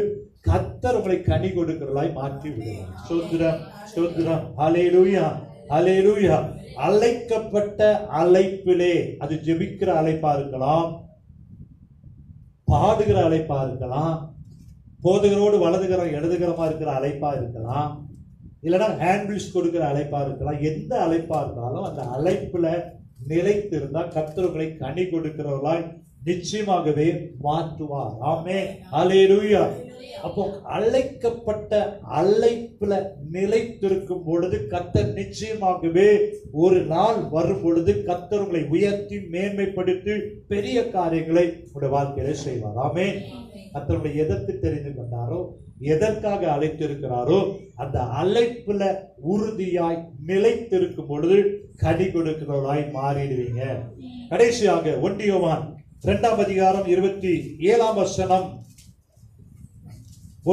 கர்த்தர் உங்களை கனி கொடுக்கிறதாய் மாற்றி விடுவார். ஸ்தோத்திரம், ஸ்தோத்திரம். அல்லேலூயா, அல்லேலூயா. அழைக்கப்பட்ட அழைப்பிலே அது ஜெபிக்கிற அழைப்பா இருக்கலாம், பாடுகிற அழைப்பா இருக்கலாம், போதகரோடு வலதுகரம் எழுதுகிறமா இருக்கிற அழைப்பா இருக்கலாம், இல்லைன்னா ஹேண்ட்பில்ஸ் கொடுக்கிற அழைப்பா இருக்கலாம். எந்த அழைப்பா இருந்தாலும் அந்த அழைப்புல நிலைத்திருந்தா கர்த்தர் உங்களை கனி கொடுக்கிறவர்களாய் நிச்சயமாகவே மாற்றுவார். ஆமென், அல்லேலூயா. அப்போ அழைக்கப்பட்ட அழைப்புல நிலைத்திருக்கும் பொழுது கர்த்தர் நிச்சயமாகவே ஒரு நாள் வரும் பொழுது கர்த்தர் உங்களை உயர்த்தி மேன்மைப்படுத்தி பெரிய காரியங்களை உங்களுடைய வாழ்க்கையில செய்வார். ஆமென். கர்த்தர் உங்களை எதற்கு தெரிந்து கொண்டாரோ, எதற்காக அழைத்திருக்கிறாரோ அந்த அழைப்புல உறுதியாய் நிலைத்திருக்கும் பொழுது கனி கொடுக்கிறவர்களாய் மாறிடுவீங்க. கடைசியாக 1 யோவான் 2ஆம் அதிகாரம் 27ஆம் வசனம்.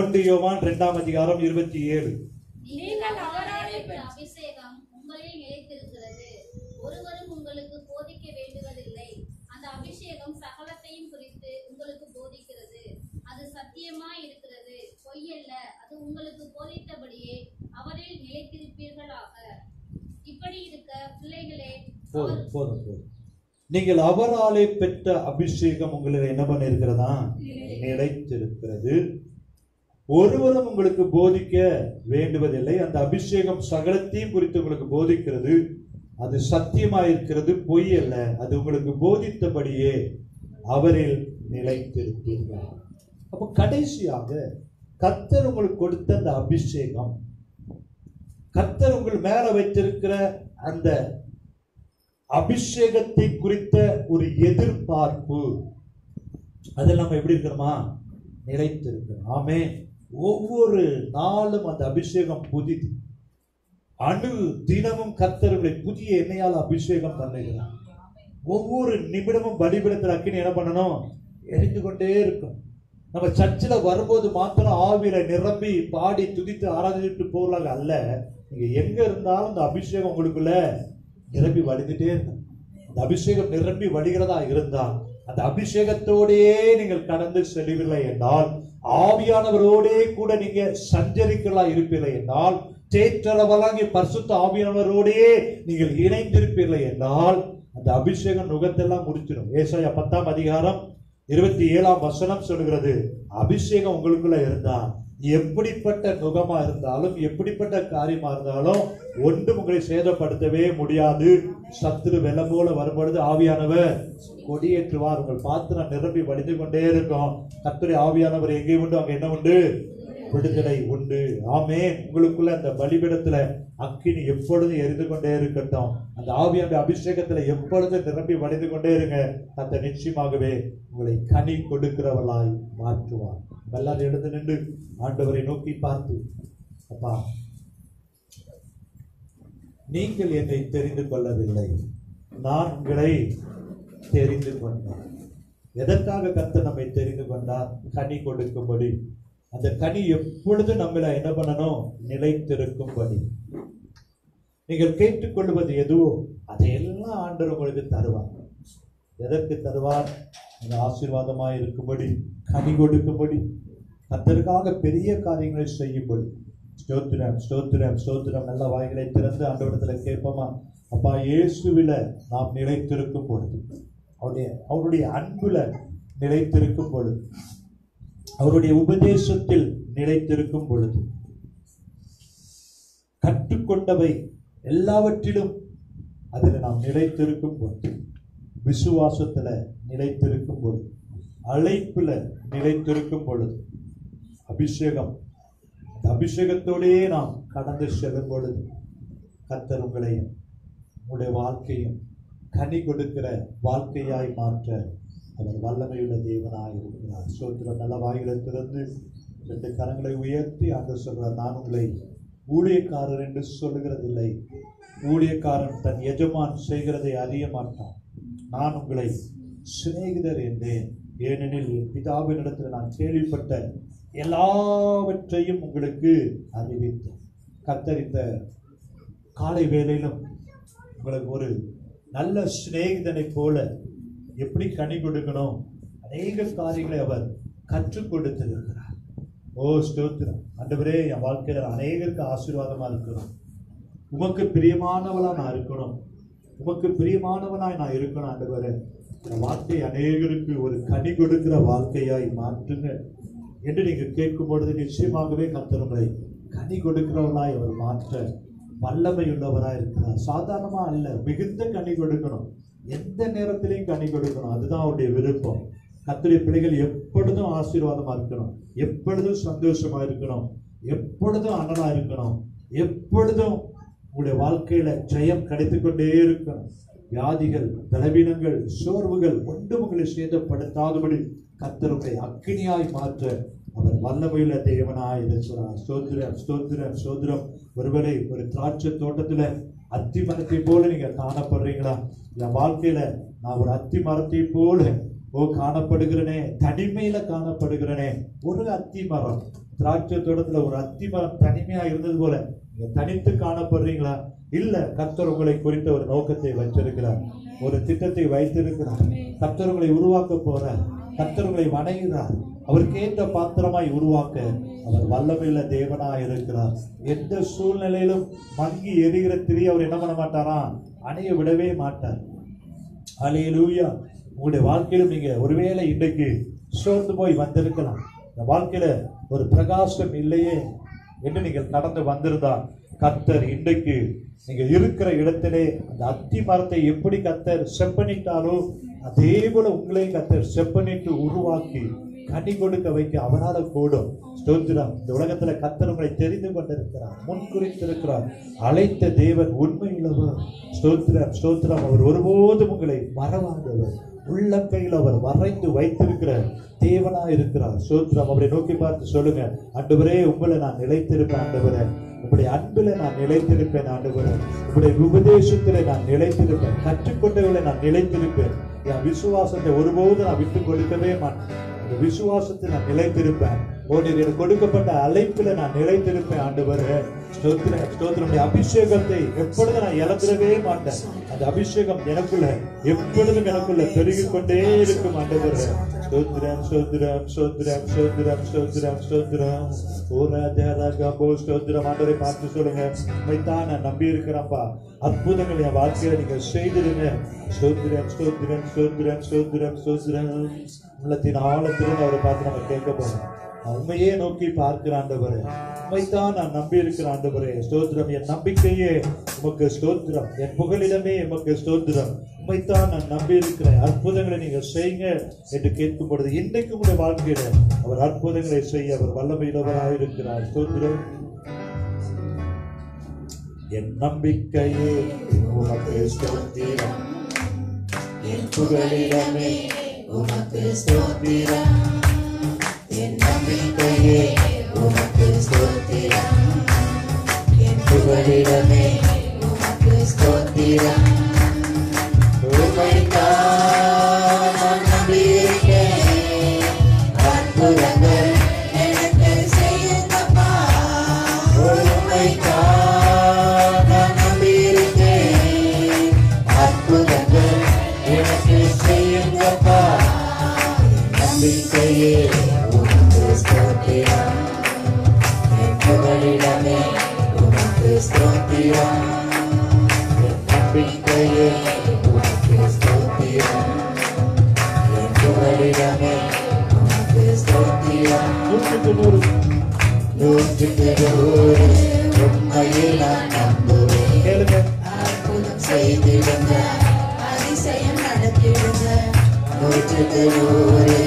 1 யோவான் 2ஆம் அதிகாரம் 27. நீங்கள் அவராலே பெற்ற அபிஷேகம் உங்களில் நிலைத்திருக்கிறது, ஒருவரும் உங்களுக்கு போதிக்க வேண்டுவதில்லை. அந்த அபிஷேகம் சகலத்தையும் குறித்து உங்களுக்கு போதிக்கிறது. அது சத்தியமாய் இருக்கிறது, பொய்யல்ல. அது உங்களுக்கு போதித்தபடியே அவரில் நிலைத்திருப்பீர்களாக. இப்படி இருக்க பிள்ளைகளே, போதும். நீங்கள் அவராலே பெற்ற அபிஷேகம் உங்களில் என்ன பண்ண இருக்கிறதா? நிலைத்திருக்கிறது. ஒருவரும் உங்களுக்கு போதிக்க வேண்டுவதில்லை. அந்த அபிஷேகம் சகலத்தையும் குறித்து உங்களுக்கு போதிக்கிறது. அது சத்தியமாயிருக்கிறது, பொய் அல்ல. அது உங்களுக்கு போதித்தபடியே அவரில் நிலைத்திருப்பீர்கள். அப்போ கடைசியாக கர்த்தர் உங்களுக்கு கொடுத்த அந்த அபிஷேகம், கர்த்தர் உங்கள் மேல வைத்திருக்கிற அந்த அபிஷேகத்தை குறித்த ஒரு எதிர்பார்ப்பு, அதில் நம்ம எப்படி இருக்கிறோமா? நிலைத்திருக்கிறோம். ஆமென். ஒவ்வொரு நாளும் அந்த அபிஷேகம் புதிது. தினமும் கர்த்தர்களை புதிய எண்ணெயால் அபிஷேகம் பண்ணுகிறார். ஒவ்வொரு நிமிடமும் பலிபீடத்தில் அக்கினி என்ன பண்ணணும்? எரிந்து கொண்டே இருக்கும். நம்ம சர்ச்சில் வரும்போது மாத்திரம் ஆவியில நிரம்பி பாடி துதித்து ஆராதித்து போகலாங்க அல்ல. நீங்க எங்க இருந்தாலும் அந்த அபிஷேகம் உங்களுக்குள்ள நிரம்பி வழிந்துட்டே இருக்கும். அந்த அபிஷேகம் நிரம்பி வழிகிறதா இருந்தால் அந்த அபிஷேகத்தோடே நீங்கள் கடந்து செல்வீர்களா என்றால், ஆவியானவரோடே கூட நீங்க சஞ்சரிக்கிறா இருப்பீர்கள் என்றால், தேற்றளவலாங்கி பரிசுத்த ஆவியானவரோடே நீங்கள் இணைந்திருப்பீர்கள் என்றால் அந்த அபிஷேகம் நுகத்தெல்லாம் முடிச்சிடும். ஏசாயா 10ஆம் அதிகாரம் 27ஆம் வசனம் சொல்கிறது, அபிஷேகம் உங்களுக்குள்ள இருந்தா எப்படிப்பட்ட நுகமா இருந்தாலும் எப்படிப்பட்ட காரியமா இருந்தாலும் ஒன்றும் உங்களை சேதப்படுத்தவே முடியாது. சத்துரு வெள்ளம் போல வரும்பொழுது ஆவியானவர் கொடியேற்றுவார். உங்கள் பாத்திரம் நிரம்பி வடிந்து கொண்டே இருக்கும். கர்த்தருடைய ஆவியானவர் எங்கே உண்டு அங்க என்ன உண்டு? விடுதலை உண்டு. ஆமென். உங்களுக்குள்ள அந்த பலிபீடத்துல அக்கினி எப்பொழுதும் எரிந்து கொண்டே இருக்கட்டும். அந்த ஆவியானுடைய அபிஷேகத்துல எப்பொழுதும் நிரம்பி வடிந்து கொண்டே இருங்க. அந்த நிச்சயமாகவே உங்களை கனி கொடுக்கிறவர்களாய் மாற்றுவார். எல்லாரும் எழுந்து நின்று ஆண்டவரை நோக்கி பார்த்து, அப்பா, நீங்கள் என்னை தெரிந்து கொள்ளவில்லை, நான் உங்களை தெரிந்து கொண்டேன். எதற்காக கர்த்தர் நம்மை தெரிந்து கொண்டார்? கனி கொடுக்கும்படி. அந்த கனி எப்பொழுது நம்மள என்ன பண்ணணும்? நிலைத்திருக்கும்படி. நீங்கள் கேட்டுக்கொள்வது எதுவோ அதையெல்லாம் ஆண்டவர் உங்களுக்கு தருவார். எதற்கு தருவார்? அந்த ஆசீர்வாதமாய் இருக்கும்படி, கனி கொடுக்கும்படி, கர்த்தருக்காக பெரிய காரியங்களை செய்யும்படி. ஸ்தோத்திரம், ஸ்தோத்திரம், ஸ்தோத்திரம். நல்ல வாய்களை திறந்து ஆண்டவரிடத்துல கேட்போமா? அப்பா, இயேசுவில நாம் நிலைத்திருக்கும் பொழுது, அவருடைய அன்புல நிலைத்திருக்கும் பொழுது, அவருடைய உபதேசத்தில் நிலைத்திருக்கும் பொழுது, கற்றுக்கொண்டவை எல்லாவற்றிலும் அதில் நாம் நிலைத்திருக்கும் பொழுது, விசுவாசத்துல நிலைத்திருக்கும் பொழுது, அழைப்புல நிலைத்திருக்கும் பொழுது, அபிஷேகம், அந்த அபிஷேகத்தோடையே நாம் கடந்து செல்லும் பொழுது கர்த்தர் உங்களையும் உங்களுடைய வாழ்க்கையும் கனி கொடுக்கிற வாழ்க்கையாய் மாற்ற அவர் வல்லமையுள்ள தேவனாய் இருக்கிறார். ஸ்தோத்திரம். நல்ல வாய்களை திறந்து 2 கரங்களை உயர்த்தி ஆண்டவர் சொல்றார், நான் உங்களை ஊழியக்காரர் என்று சொல்லுகிறதில்லை. ஊழியக்காரன் தன் எஜமான் செய்கிறதை அறிய மாட்டான். நான் உங்களை சிநேகிதர் என்றேன். ஏனெனில் பிதாவினிடத்தில் நான் கேள்விப்பட்ட எல்லாவற்றையும் உங்களுக்கு அறிவித்தேன். கர்த்தர் இந்த காலை வேளையிலும் உங்களுக்கு ஒரு நல்ல சிநேகிதனை போல எப்படி கனி கொடுக்கணும் அநேக காரியங்களை அவர் கற்றுக் கொடுத்திருக்கிறார். ஓ ஸ்தோத்திரம். ஆண்டவரே, என் வாழ்க்கையில அநேகருக்கு ஆசீர்வாதமா இருக்கணும். உமக்கு பிரியமானவளா நான் இருக்கணும். உமக்கு பிரியமானவனாய் நான் இருக்கணும். ஆண்டவரே, இந்த வாழ்க்கை அநேகருக்கு ஒரு கனி கொடுக்கிற வாழ்க்கையாய் மாற்றுங்க என்று நீங்க கேட்கும் பொழுது நிச்சயமாகவே கர்த்தர் உங்களை கனி கொடுக்கிறவர்களாய் அவர் மாற்ற வல்லமை உள்ளவராய் இருக்கிறார். சாதாரணமா அல்ல, மிகுந்த கனி கொடுக்கணும். எந்த நேரத்திலையும் கனி கொடுக்கணும். அதுதான் அவருடைய விருப்பம். கர்த்தருடைய பிள்ளைகள் எப்பொழுதும் ஆசீர்வாதமா இருக்கணும், எப்பொழுதும் சந்தோஷமா இருக்கணும், எப்பொழுதும் அண்ணனா இருக்கணும், எப்பொழுதும் உங்களுடைய வாழ்க்கையில ஜெயம் கிடைத்துக் கொண்டே இருக்கணும். வியாதிகள், பலவீனங்கள், சோர்வுகள் ஒன்றும் உங்களை சேதப்படுத்தாதபடி கர்த்தருடைய அக்கினியாய் மாற்ற அவர் வல்லமையுள்ள தேவனாய் இருக்கிறார். ஸ்தோத்திரம், ஸ்தோத்திரம், ஸ்தோத்திரம். ஒருவேளை ஒரு திராட்சை தோட்டத்துல அத்தி மரத்தை போல நீங்க காணப்படுறீங்களா? என் வாழ்க்கையில நான் ஒரு அத்தி மரத்தை போல காணப்படுகிறனே, தனிமையில காணப்படுகிறனே. ஒரு அத்தி மரம், திராட்சை தோட்டத்துல ஒரு அத்தி மரம் தனிமையா இருந்தது போல நீங்க தனித்து காணப்படுறீங்களா? இல்ல, கர்த்தர் உங்களை குறித்த ஒரு நோக்கத்தை வைத்திருக்கிறார், ஒரு திட்டத்தை வைத்திருக்கிறார். கர்த்தர் உங்களை உருவாக்க போறார், கர்த்தர் உங்களை வணங்குகிறார். அவருக்கு ஏற்ற பாத்திரமாய் உருவாக்க அவர் வல்லமையுள்ள தேவனாய் இருக்கிறார். எந்த சூழ்நிலையிலும் மங்கி எரிகிற திரி அவர் என்ன பண்ண மாட்டாரா? அணைய விடவே மாட்டார். அல்லேலூயா. உங்களுடைய வாழ்க்கையிலும் நீங்க ஒருவேளை இன்றைக்கு சோர்ந்து போய் வந்திருக்கலாம், இந்த வாழ்க்கையில ஒரு பிரகாசம் இல்லையே என்று நீங்கள் கடந்து வந்திருந்தா, கர்த்தர் இன்றைக்கு நீங்க இருக்கிற இடத்திலே அந்த அத்தி மரத்தை எப்படி கர்த்தர் செப்பனிட்டாரோ அதே போல உங்களையும் கர்த்தர் செப்பனிட்டு உருவாக்கி கனி கொடுக்க வைக்க அவரால் கூடும். ஸ்தோத்திரம். இந்த உலகத்துல கர்த்தர் உங்களை தெரிந்து கொண்டிருக்கிறார், முன்குறித்திருக்கிறார். அழைத்த தேவன் உண்மையுள்ளவர். ஸ்தோத்திரம், ஸ்தோத்திரம். அவர் ஒருபோதும் உங்களை மறவாதவர், உள்ளங்கையில் அவர் வரைந்து வைத்திருக்கிற தேவனா இருக்கிறார். ஸ்தோத்திரம். அவரை நோக்கி பார்த்து சொல்லுங்க, ஆண்டவரே உங்களை நான் நிலைத்திருப்பேன், ஆண்டவரே உங்களுடைய அன்பில நான் நிலைத்திருப்பேன், ஆண்டவரே உங்களுடைய உபதேசத்திலே நான் நிலைத்திருப்பேன், கற்றுக்கொண்டவர்களை நான் நிலைத்திருப்பேன். என் விசுவாசத்தை ஒருபோது நான் விட்டு கொடுக்கவே மாட்டேன். இந்த விசுவாசத்தை நான் நிலைத்திருப்பேன். எனக்கு கொடுக்கப்பட்ட அழைப்பில நான் நிலைத்திருப்பேன், ஆண்டவரே ஸ்தோத்திரம், ஸ்தோத்திரம். அபிஷேகத்தை எப்பொழுதும் நான் இழந்துடவே மாட்டேன். அந்த அபிஷேகம் எனக்குள்ள எப்பொழுதும் எனக்குள்ள பெருகிக் கொண்டே இருக்கும், ஆண்டவரே ஸ்தோத்திரம், ஸ்தோத்திரம், ஸ்தோத்திரம், ஸ்தோத்திரம், ஸ்தோத்திரம், ஸ்தோத்திரம். ஸ்தோத்திரம். ஆண்டவரை பார்த்து சொல்லுங்க, உண்மைத்தான் நான் நம்பி இருக்கிறேன்ப்பா, அற்புதங்கள் என் வாழ்க்கையில நீங்க செய்திருங்க. ஸ்தோத்திரம், ஸ்தோத்திரம், ஸ்தோத்திரம், ஸ்தோத்திரம், ஸ்தோத்திரம். உள்ளத்தின் ஆழத்திலிருந்து அவரை பார்த்து நம்ம கேட்க போறோம். உண்மையே நோக்கி பார்க்கிற ஆண்டவரே, உண்மைத்தான் நான் நம்பி இருக்கிற ஆண்டவரே ஸ்தோத்திரம். என் நம்பிக்கையே உமக்கு ஸ்தோத்திரம், என் புகலிடமே உமக்கு ஸ்தோத்திரம். உண்மைத்தான் நான் நம்பி இருக்கிறேன், அற்புதங்களை நீங்க செய்யுங்க என்று கேட்கும் பொழுது இன்றைக்கு உங்களுடைய வாழ்க்கையில அவர் அற்புதங்களை செய்ய அவர் வல்லமையுள்ளவராக இருக்கிறார். ஸ்தோத்திரம். என் நம்பிக்கையே உமக்கு ஸ்தோத்திரம், என் புகலிடமே உமக்கு ஸ்தோத்திரம். என் நம்பிக்கையே உமக்கு ஸ்தோத்திரம், என் புகலிடமே உமக்கு ஸ்தோத்திரம். உம்மைத்தான் நான் நம்பியிருக்கேன், அற்புதங்கள் எனக்கு செய்யுங்கப்பா. உம்மைத்தான் நான் நம்பியிருக்கேன், அற்புதங்கள் எனக்கு செய்யுங்கப்பா. நம்பிக்கையே உமக்கு ஸ்தோத்திரம், என் புகலிடமே உமக்கு ஸ்தோத்திரம். என் நம்பிக்கையே உமக்கு ஸ்தோத்திரம், என் புகலிடமே உமக்கு ஸ்தோத்திரம். 100க்கு 100 உம்மையே நான் நம்புவேன். அற்புதம் செய்திடுங்க, அதிசயம் நடத்திடுங்க. 100க்கு 100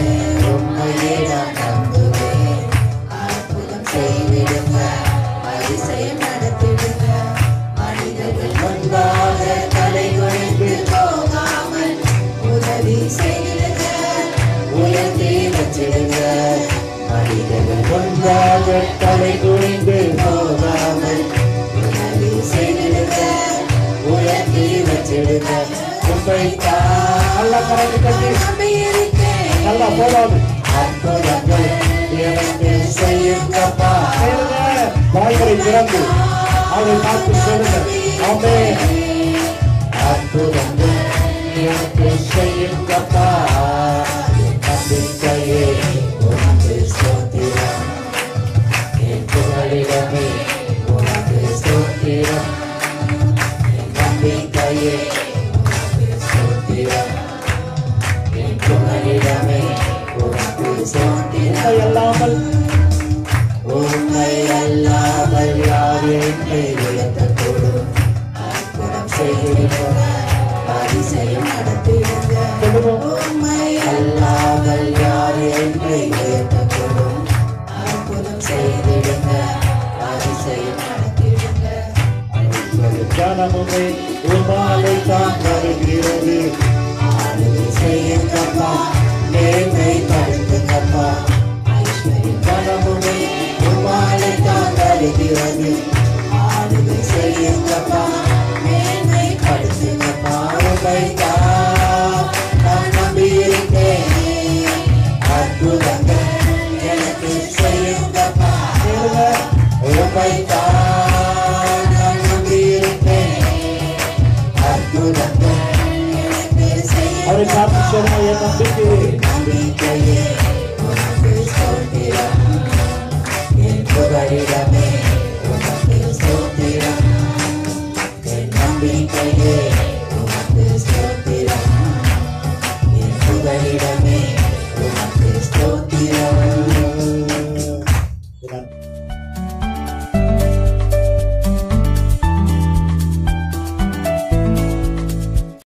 உம்மையே நான் நம்புவேன். அற்புதம் செய்திடுங்க, அதிசயம் நடத்திடுங்க. மனிதர்கள் முன்பாக தலை குனிந்து போகாமல் உதவி செய்திடுங்க, உயர்த்தி வச்சிடுங்க. மனிதர்கள் முன்பாக தலை குனிந்து போகாமல் உதவி செய்திடுங்க, உயர்த்தி வச்சிடுங்க. நல்லா போடாது அற்புதங்கள் எனக்கு செய்யுங்கப்பா. வாய்களை திறந்து அவரை பார்த்து சொல்லுங்க, ஆமென். அற்புதங்கள் எனக்கு செய்யுங்கப்பா. நம்பிக்கையே உமக்கு ஸ்தோத்திரம், என் புகலிடமே உமக்கு ஸ்தோத்திரம். நம்பிக்கையே உமக்கு ஸ்தோத்திரம், என் புகலிடமே உமக்கு ஸ்தோத்திரம். உம்மை அல்லாமல் யார் என்னை உயர்த்தக்கூடும்? அற்புதம் செய்திடுங்க, அதிசயம் கனமுமே உமாலை தான் வருகிறது. ஆளுகை செய்யுங்கப்பா, மேன்மைப்படுத்துங்கப்பா. கனமுமே உமாலை தான் வருகிறது. ஆளுகை செய்யுங்கப்பா, மேன்மைப்படுத்துங்கப்பா. உமைதான் நான் நம்பியிருக்கேன், அற்புதங்கள் எனக்கு செய்யுங்கப்பா. உமைதான் நான் நம்பியிருக்கேன், அற்புதங்கள் எனக்கு செய்யுங்கப்பா. அவரை பார்த்து சொல்லுங்க, என் நம்பிக்கையே உனக்கு ஸ்தோத்திரம், என் புகழிடமே உனக்கு ஸ்தோத்திரம், என் நம்பிக்கையே